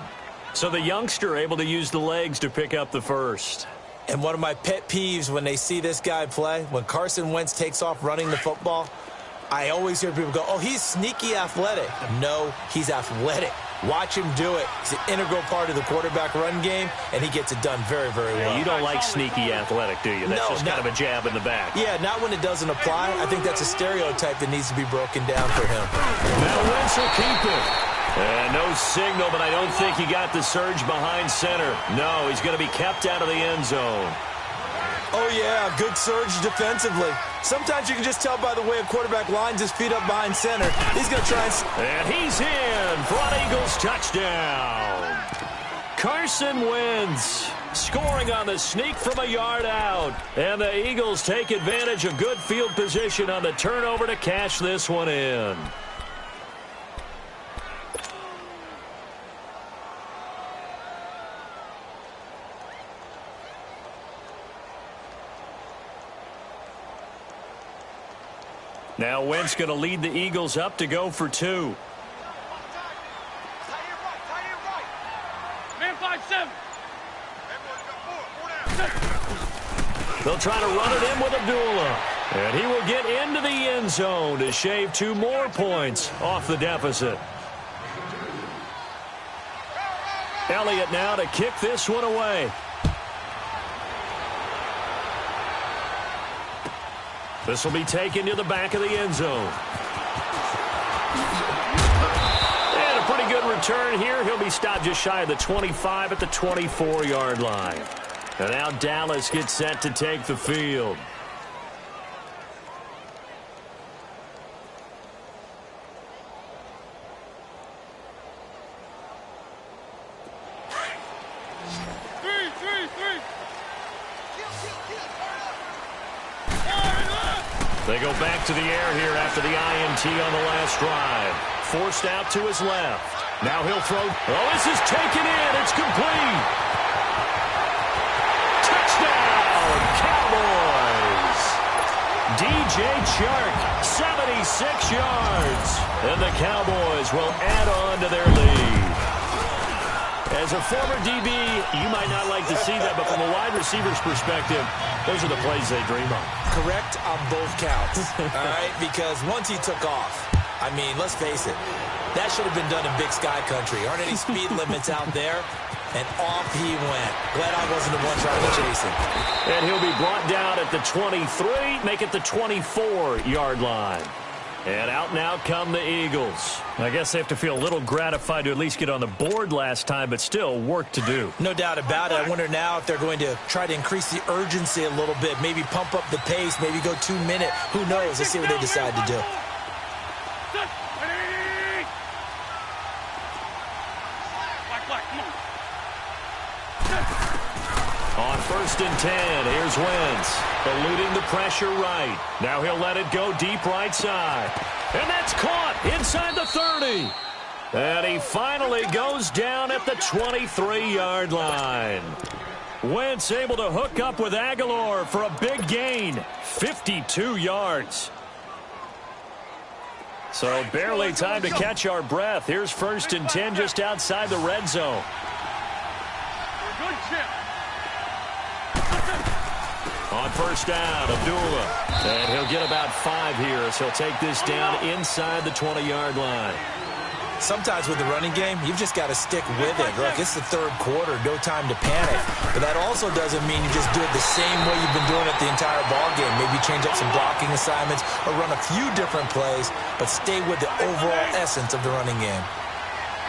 So the youngster able to use the legs to pick up the first. And one of my pet peeves when they see this guy play, when Carson Wentz takes off running the football, I always hear people go, oh, he's sneaky athletic. No, he's athletic. Watch him do it. He's an integral part of the quarterback run game, and he gets it done very, very well. Yeah, you don't like sneaky athletic, do you? That's just kind of a jab in the back. Yeah, not when it doesn't apply. I think that's a stereotype that needs to be broken down for him. Now Wentz will keep it. And no signal, but I don't think he got the surge behind center. No, he's going to be kept out of the end zone. Oh, yeah, good surge defensively. Sometimes you can just tell by the way a quarterback lines his feet up behind center. He's going to try and he's in for an Eagles touchdown. Carson Wentz scoring on the sneak from a yard out. And the Eagles take advantage of good field position on the turnover to cash this one in. Now Wentz going to lead the Eagles up to go for 2. Man 5-7. They'll try to run it in with Abdullah. And he will get into the end zone to shave 2 more points off the deficit. Elliott now to kick this one away. This will be taken to the back of the end zone. And a pretty good return here. He'll be stopped just shy of the 25 at the 24-yard line. And now Dallas gets set to take the field. They go back to the air here after the INT on the last drive. Forced out to his left. Now he'll throw. Oh, this is taken in. It's complete. Touchdown, Cowboys. DJ Chark, 76 yards. And the Cowboys will add on to their lead. As a former DB, you might not like to see that, but from a wide receiver's perspective, those are the plays they dream of. Correct on both counts, all right? Because once he took off, I mean, let's face it, that should have been done in Big Sky Country. Aren't any speed limits out there? And off he went. Glad I wasn't the one trying to chase him. And he'll be brought down at the 23, make it the 24-yard line. And out now come the Eagles. I guess they have to feel a little gratified to at least get on the board last time, but still work to do. No doubt about it. I wonder now if they're going to try to increase the urgency a little bit, maybe pump up the pace, maybe go 2-minute. Who knows? Let's see what they decide to do. On 1st and 10, here's Wentz, eluding the pressure right. Now he'll let it go deep right side. And that's caught inside the 30. And he finally goes down at the 23-yard line. Wentz able to hook up with Aguilar for a big gain, 52 yards. So barely time to catch our breath. Here's 1st and 10 just outside the red zone. Good chip. On 1st down, Abdullah. And he'll get about 5 here as he'll take this down inside the 20-yard line. Sometimes with the running game, you've just got to stick with it. Look, it's the 3rd quarter, no time to panic. But that also doesn't mean you just do it the same way you've been doing it the entire ball game. Maybe change up some blocking assignments or run a few different plays, but stay with the overall essence of the running game.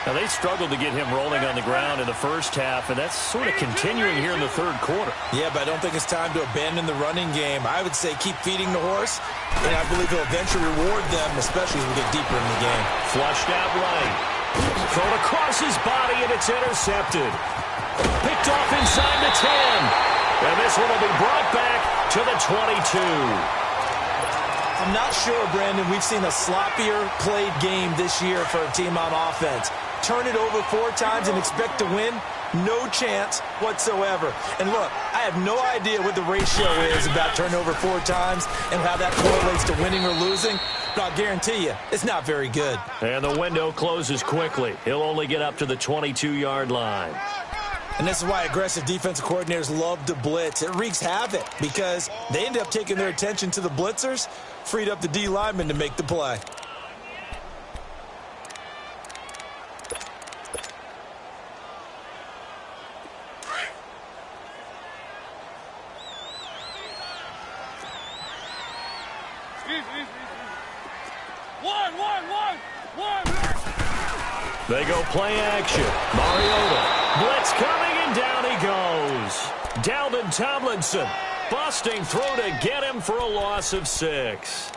Now, they struggled to get him rolling on the ground in the first half, and that's sort of continuing here in the 3rd quarter. Yeah, but I don't think it's time to abandon the running game. I would say keep feeding the horse, and I believe he'll eventually reward them, especially as we get deeper in the game. Flushed out right. Thrown across his body, and it's intercepted. Picked off inside the 10. And this one will be brought back to the 22. I'm not sure, Brandon, we've seen a sloppier played game this year for a team on offense. Turn it over 4 times and expect to win? No chance whatsoever. And look, I have no idea what the ratio is about turnover 4 times and how that correlates to winning or losing, but I'll guarantee you, it's not very good. And the window closes quickly. He'll only get up to the 22-yard line. And this is why aggressive defensive coordinators love to blitz. It wreaks havoc because they end up taking their attention to the blitzers, freed up the D lineman to make the play. They go play action. Mariota. Blitz coming, and down he goes. Dalvin Tomlinson busting through to get him for a loss of 6.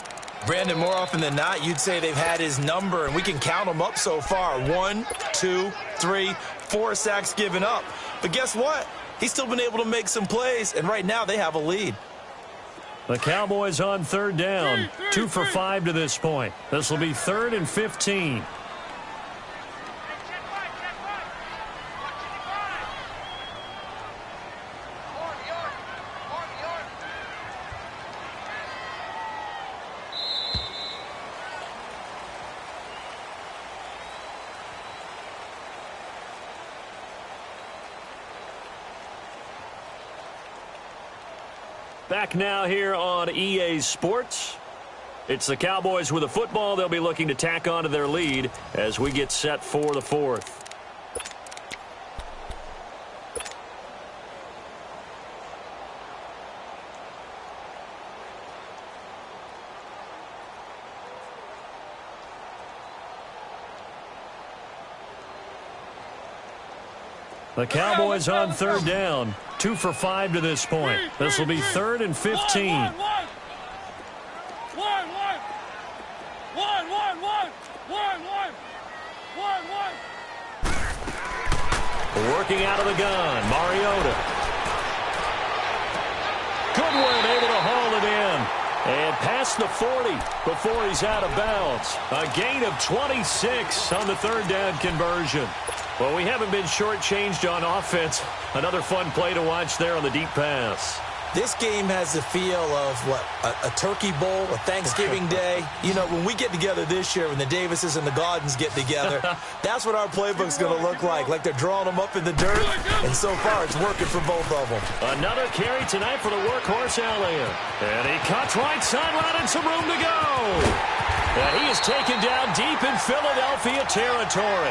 Brandon, more often than not, you'd say they've had his number, and we can count them up so far. 1, 2, 3, 4 sacks given up. But guess what? He's still been able to make some plays, and right now they have a lead. The Cowboys on 3rd down. 2 for 5 to this point. This will be 3rd and 15. Back now here on EA Sports. It's the Cowboys with the football. They'll be looking to tack on to their lead as we get set for the 4th. The Cowboys on third down. 2 for 5 to this point. This will be 3rd and 15. Working out of the gun, Mariota. Goodwin able to haul it in. And past the 40 before he's out of bounds. A gain of 26 on the 3rd down conversion. Well, we haven't been shortchanged on offense. Another fun play to watch there on the deep pass. This game has the feel of, a turkey bowl, a Thanksgiving day. You know, when we get together this year, when the Davises and the Gaudens get together, that's what our playbook's going to look like they're drawing them up in the dirt, and so far it's working for both of them. Another carry tonight for the workhorse, Elliott. And he cuts right sideline and some room to go. And he is taken down deep in Philadelphia territory.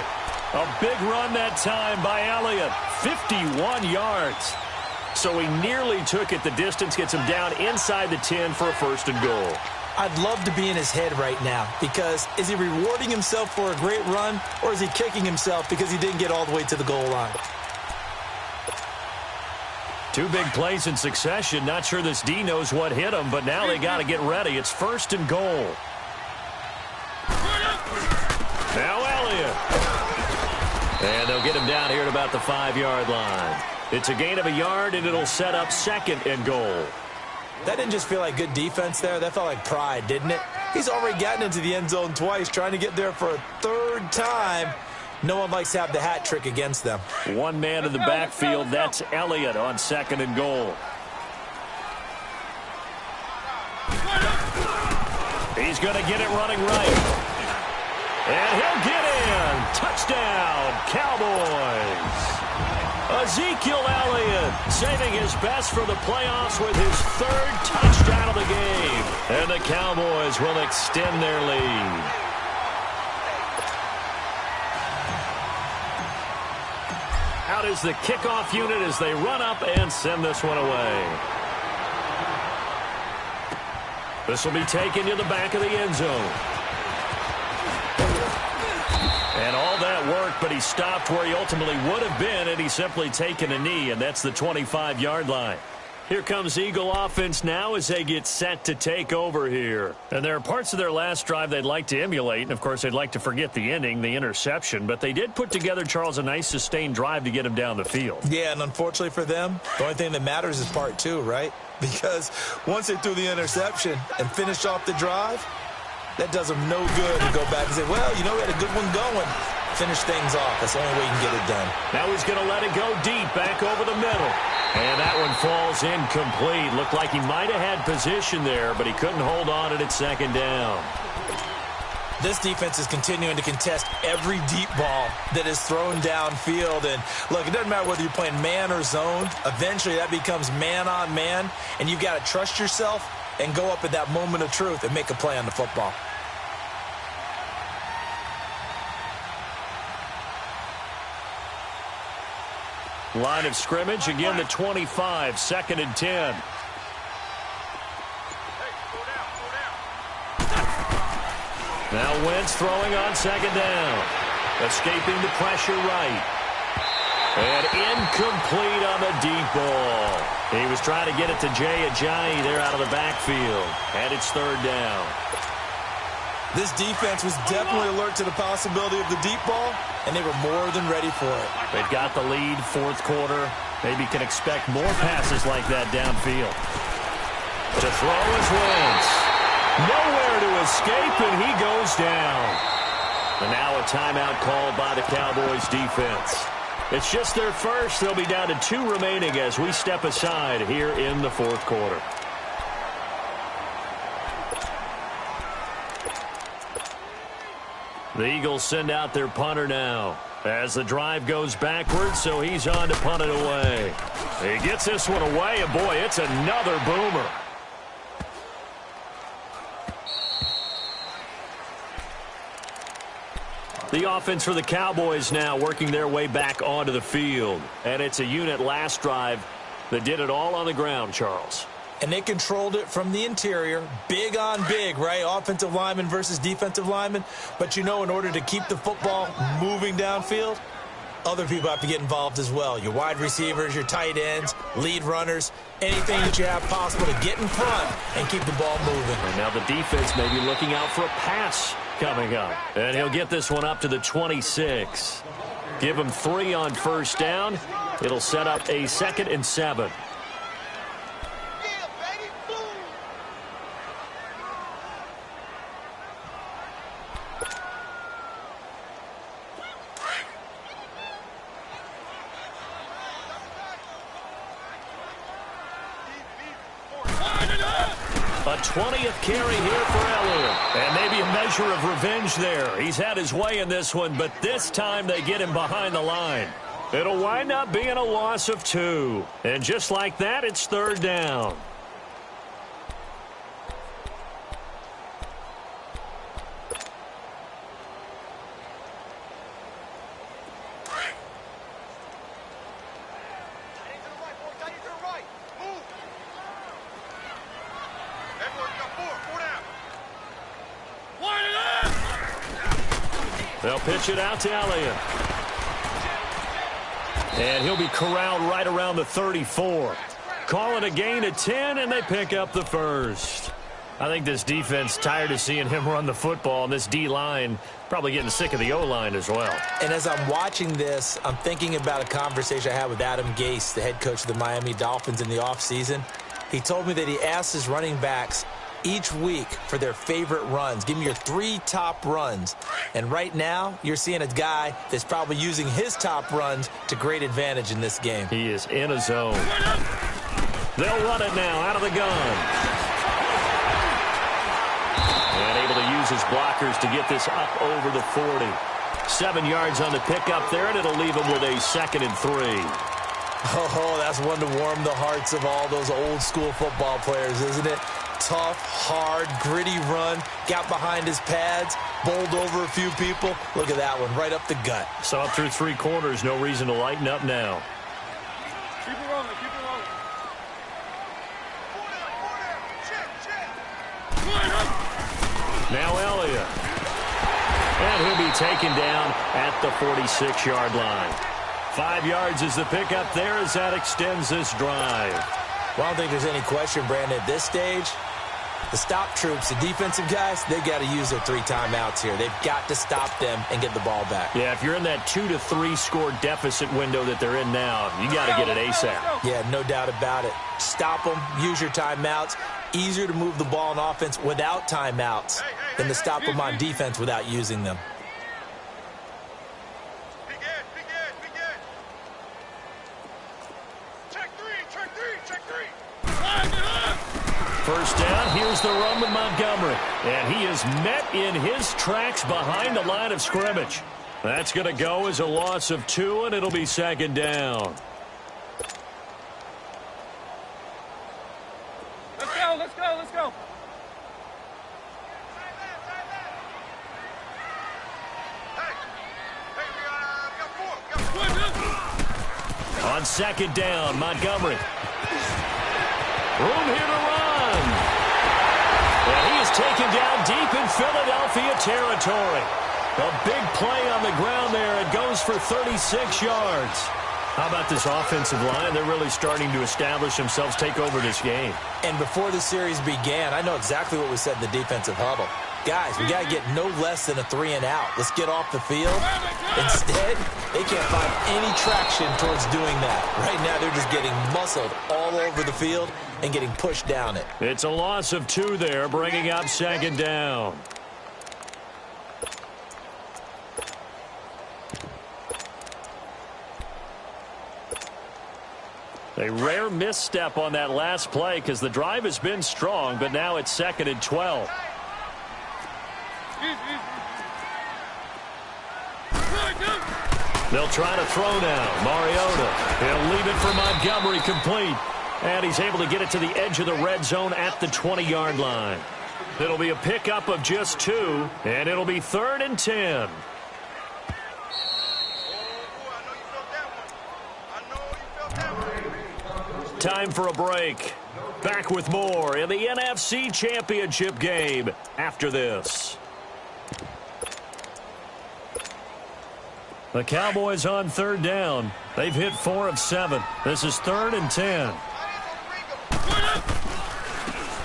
A big run that time by Elliott, 51 yards. So he nearly took it the distance, gets him down inside the 10 for a 1st and goal. I'd love to be in his head right now because is he rewarding himself for a great run or is he kicking himself because he didn't get all the way to the goal line? 2 big plays in succession. Not sure this D knows what hit him, but now they got to get ready. It's 1st and goal. Now Elliott. And they'll get him down here at about the 5-yard line. It's a gain of a yard, and it'll set up 2nd and goal. That didn't just feel like good defense there. That felt like pride, didn't it? He's already gotten into the end zone twice, trying to get there for a 3rd time. No one likes to have the hat trick against them. 1 man in the backfield. That's Elliott on 2nd and goal. He's going to get it running right. And he'll get in. Touchdown, Cowboys. Ezekiel Elliott saving his best for the playoffs with his 3rd touchdown of the game. And the Cowboys will extend their lead. Out is the kickoff unit as they run up and send this one away. This will be taken to the back of the end zone. And all that worked, but he stopped where he ultimately would have been, and he's simply taken a knee, and that's the 25-yard line. Here comes Eagle offense now as they get set to take over here. And there are parts of their last drive they'd like to emulate, and of course they'd like to forget the ending, the interception, but they did put together, Charles, a nice sustained drive to get him down the field. Yeah, and unfortunately for them, the only thing that matters is part 2, right? Because once they threw the interception and finished off the drive, that does them no good to go back and say, well, you know, we had a good one going. Finish things off. That's the only way you can get it done. Now he's going to let it go deep, back over the middle. And that one falls incomplete. Looked like he might have had position there, but he couldn't hold on it at 2nd down. This defense is continuing to contest every deep ball that is thrown downfield. And, look, it doesn't matter whether you're playing man or zone. Eventually that becomes man on man, and you've got to trust yourself and go up at that moment of truth and make a play on the football. Line of scrimmage, again the 25, 2nd and 10. Now Wentz throwing on 2nd down. Escaping the pressure right. And incomplete on the deep ball. He was trying to get it to Jay Ajayi there out of the backfield. And it's 3rd down. This defense was definitely alert to the possibility of the deep ball, and they were more than ready for it. They've got the lead, 4th quarter. Maybe can expect more passes like that downfield. To throw is Wentz. Nowhere to escape, and he goes down. And now a timeout called by the Cowboys defense. It's just their first. They'll be down to 2 remaining as we step aside here in the 4th quarter. The Eagles send out their punter now as the drive goes backwards, so he's on to punt it away. He gets this one away, and boy, it's another boomer. The offense for the Cowboys now working their way back onto the field. And it's a unit last drive that did it all on the ground, Charles. And they controlled it from the interior, big on big, right? Offensive lineman versus defensive lineman. But, you know, in order to keep the football moving downfield, other people have to get involved as well. Your wide receivers, your tight ends, lead runners, anything that you have possible to get in front and keep the ball moving. And now the defense may be looking out for a pass coming up. And he'll get this one up to the 26. Give him 3 on first down. It'll set up a 2nd and 7. A 20th carry here for Elliott. And maybe a measure of revenge there. He's had his way in this one, but this time they get him behind the line. It'll wind up being a loss of 2. And just like that, it's 3rd down. They'll pitch it out to Elliott. And he'll be corralled right around the 34. Call it a gain of 10, and they pick up the first. I think this defense tired of seeing him run the football, and this D-line probably getting sick of the O-line as well. And as I'm watching this, I'm thinking about a conversation I had with Adam Gase, the head coach of the Miami Dolphins in the offseason. He told me that he asked his running backs each week for their favorite runs. Give me your 3 top runs. And right now, you're seeing a guy that's probably using his top runs to great advantage in this game. He is in a zone. They'll run it now out of the gun. And able to use his blockers to get this up over the 40. 7 yards on the pickup there, and it'll leave him with a 2nd and 3. Oh, that's one to warm the hearts of all those old school football players, isn't it? Tough, hard, gritty run, got behind his pads, bowled over a few people. Look at that one, right up the gut. Saw through 3 quarters, no reason to lighten up now. Keep it rolling, keep it rolling. Now Elliott. And he'll be taken down at the 46-yard line. 5 yards is the pickup there as that extends this drive. Well, I don't think there's any question, Brandon, at this stage. The stop troops, the defensive guys, they've got to use their 3 timeouts here. They've got to stop them and get the ball back. Yeah, if you're in that 2 to 3 score deficit window that they're in now, you got to get it ASAP. Yeah, no doubt about it. Stop them, use your timeouts. Easier to move the ball on offense without timeouts than to stop them on defense without using them. First down, here's the run with Montgomery. And he is met in his tracks behind the line of scrimmage. That's going to go as a loss of 2, and it'll be 2nd down. Let's go, let's go, let's go. On 2nd down, Montgomery. Room here to run. And he is taken down deep in Philadelphia territory. A big play on the ground there. It goes for 36 yards. How about this offensive line? They're really starting to establish themselves, take over this game. And before the series began, I know exactly what we said in the defensive huddle. Guys, we got to get no less than a 3 and out. Let's get off the field. Instead, they can't find any traction towards doing that. Right now, they're just getting muscled all over the field and getting pushed down it. It's a loss of 2 there, bringing up 2nd down. A rare misstep on that last play because the drive has been strong, but now it's 2nd and 12. They'll try to throw now. Mariota. He'll leave it for Montgomery complete. And he's able to get it to the edge of the red zone at the 20-yard line. It'll be a pickup of just 2, and it'll be 3rd and 10. Time for a break. Back with more in the NFC Championship game after this. The Cowboys on third down. They've hit 4 of 7. This is 3rd and 10.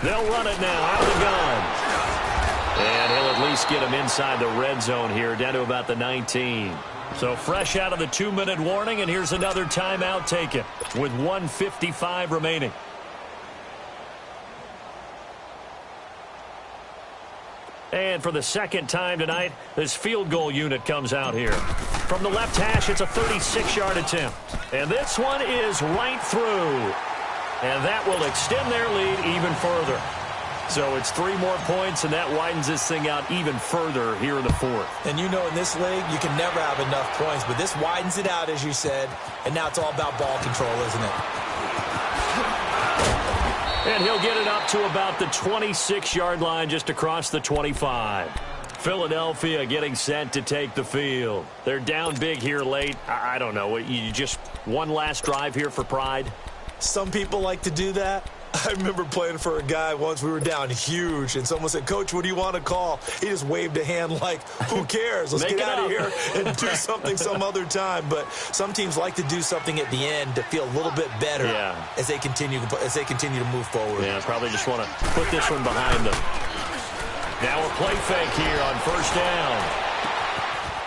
They'll run it now out of the gun. And he'll at least get him inside the red zone here, down to about the 19. So fresh out of the 2-minute warning, and here's another timeout taken with 1:55 remaining. And for the second time tonight, this field goal unit comes out here. From the left hash, it's a 36-yard attempt. And this one is right through. And that will extend their lead even further. So it's 3 more points, and that widens this thing out even further here in the 4th. And you know in this league, you can never have enough points, but this widens it out, as you said, and now it's all about ball control, isn't it? And he'll get it up to about the 26-yard line, just across the 25. Philadelphia getting set to take the field. They're down big here late. I don't know. You just one last drive here for pride? Some people like to do that. I remember playing for a guy once. We were down huge, and someone said, "Coach, what do you want to call?" He just waved a hand like, who cares? Let's get out of here and do something some other time. But some teams like to do something at the end to feel a little bit better as they continue to move forward. Yeah, probably just want to put this one behind them. Now a play fake here on first down.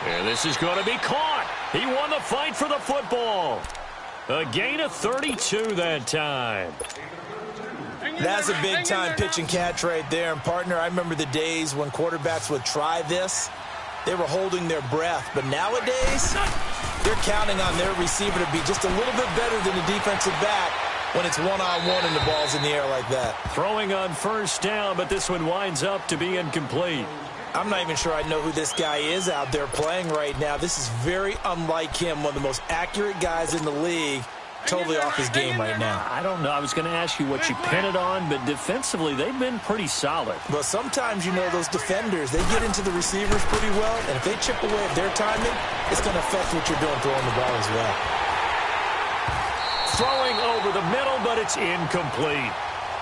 And this is going to be caught. He won the fight for the football. A gain of 32 that time. That's a big-time pitch and catch right there. And, partner, I remember the days when quarterbacks would try this. They were holding their breath. But nowadays, they're counting on their receiver to be just a little bit better than the defensive back when it's one-on-one and the ball's in the air like that. Throwing on first down, but this one winds up to be incomplete. I'm not even sure I know who this guy is out there playing right now. This is very unlike him, one of the most accurate guys in the league. Totally off his game right now. I don't know. I was going to ask you what you pin it on, but defensively, they've been pretty solid. Well, sometimes, you know, those defenders, they get into the receivers pretty well, and if they chip away at their timing, it's going to affect what you're doing throwing the ball as well. Throwing over the middle, but it's incomplete.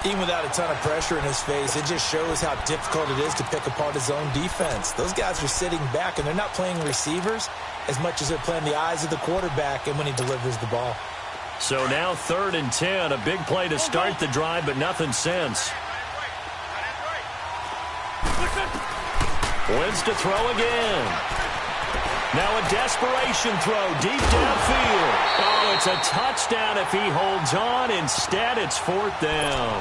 Even without a ton of pressure in his face, it just shows how difficult it is to pick apart his own defense. Those guys are sitting back, and they're not playing receivers as much as they're playing the eyes of the quarterback and when he delivers the ball. So now 3rd and 10, a big play to start the drive, but nothing since. Wins to throw again. Now a desperation throw deep downfield. Oh, it's a touchdown if he holds on. Instead, it's 4th down.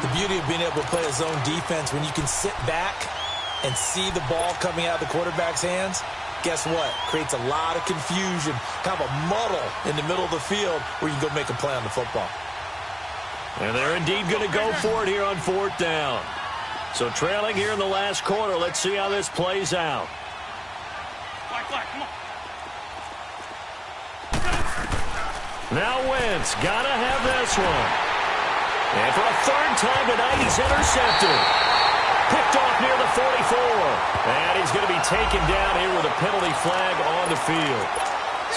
The beauty of being able to play a zone defense when you can sit back and see the ball coming out of the quarterback's hands. Guess what? Creates a lot of confusion, kind of a muddle in the middle of the field where you can go make a play on the football. And they're indeed going to go for it here on 4th down. So trailing here in the last quarter. Let's see how this plays out. Come on. Now Wentz, gotta have this one. And for a 3rd time tonight, he's intercepted. Picked off near the 44. And he's going to be taken down here with a penalty flag on the field.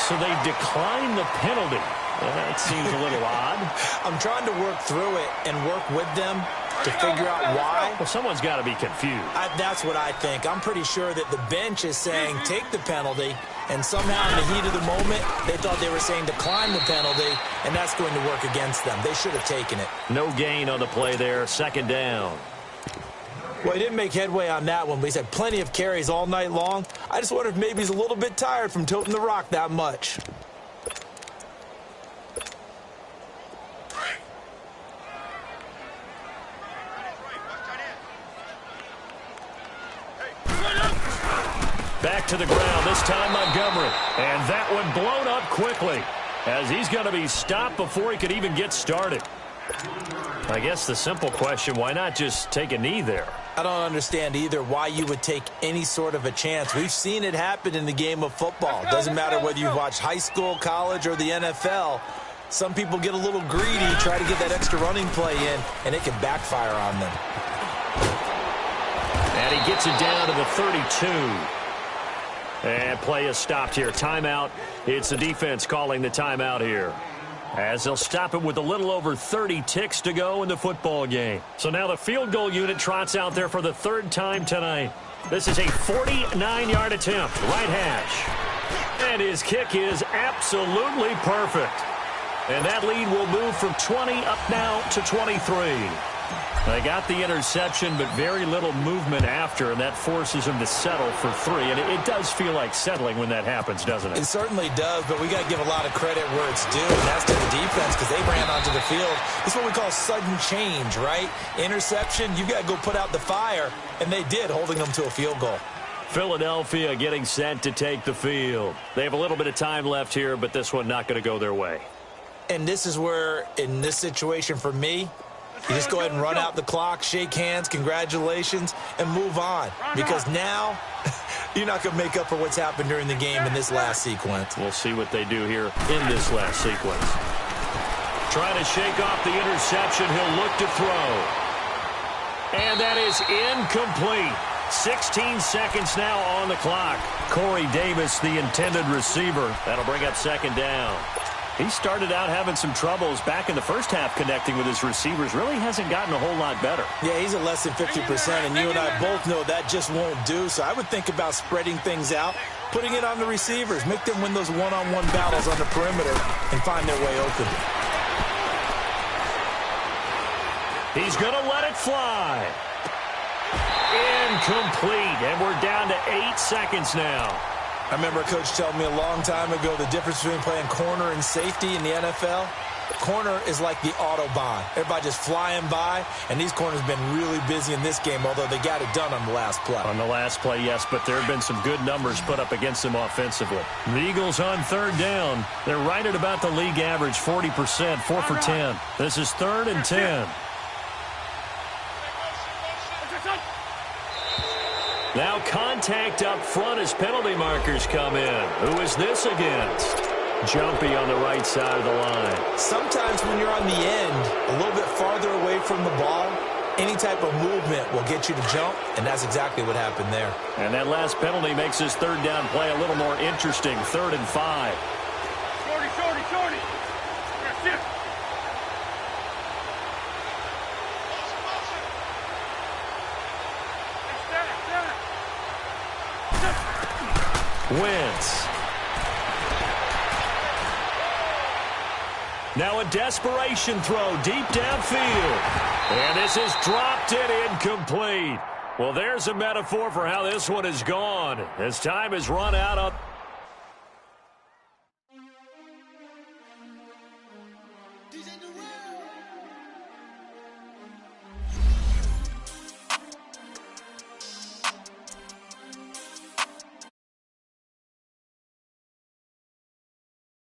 So they decline the penalty. That seems a little odd. I'm trying to work through it and work with them to figure out why. Well, someone's got to be confused. That's what I think. I'm pretty sure that the bench is saying take the penalty, and somehow in the heat of the moment, they thought they were saying decline the penalty, and that's going to work against them. They should have taken it. No gain on the play there. 2nd down. Well, he didn't make headway on that one, but he's had plenty of carries all night long. I just wonder if maybe he's a little bit tired from toting the rock that much. Back to the ground, this time Montgomery. And that one blown up quickly as he's going to be stopped before he could even get started. I guess the simple question, why not just take a knee there? I don't understand either why you would take any sort of a chance. We've seen it happen in the game of football. It doesn't matter whether you've watched high school, college, or the NFL. Some people get a little greedy, try to get that extra running play in, and it can backfire on them. And he gets it down to the 32. And play is stopped here. Timeout. It's the defense calling the timeout here. as they'll stop it with a little over 30 ticks to go in the football game. So now the field goal unit trots out there for the third time tonight. This is a 49-yard attempt, right hash. And his kick is absolutely perfect. And that lead will move from 20 up now to 23. They got the interception, but very little movement after, and that forces them to settle for 3. And it does feel like settling when that happens, doesn't it? It certainly does, but we got to give a lot of credit where it's due, and that's to the defense because they ran onto the field. It's what we call sudden change, right? Interception, you got to go put out the fire, and they did, holding them to a field goal. Philadelphia getting set to take the field. They have a little bit of time left here, but this one not going to go their way. And this is where, in this situation for me, you just go ahead and run out the clock, shake hands, congratulations, and move on. Because now, you're not going to make up for what's happened during the game in this last sequence. We'll see what they do here in this last sequence. Trying to shake off the interception. He'll look to throw. And that is incomplete. 16 seconds now on the clock. Corey Davis, the intended receiver. That'll bring up second down. He started out having some troubles back in the first half connecting with his receivers. Really hasn't gotten a whole lot better. Yeah, he's at less than 50%, and you and I both know that just won't do. So I would think about spreading things out, putting it on the receivers, make them win those one-on-one battles on the perimeter and find their way open. He's going to let it fly. Incomplete, and we're down to 8 seconds now. I remember a coach telling me a long time ago the difference between playing corner and safety in the NFL. Corner is like the Autobahn. Everybody just flying by, and these corners have been really busy in this game, although they got it done on the last play. On the last play, yes, but there have been some good numbers put up against them offensively. The Eagles on third down. They're right at about the league average, 40%, 4 for 10. This is 3rd and 10. Now contact up front as penalty markers come in. Who is this against? Jumpy on the right side of the line. Sometimes when you're on the end, a little bit farther away from the ball, any type of movement will get you to jump, and that's exactly what happened there. And that last penalty makes his third down play a little more interesting. 3rd and 5. Shorty, shorty, shorty. Shift. Wentz. Now a desperation throw deep downfield. And this is dropped it incomplete. Well, there's a metaphor for how this one is gone. As time has run out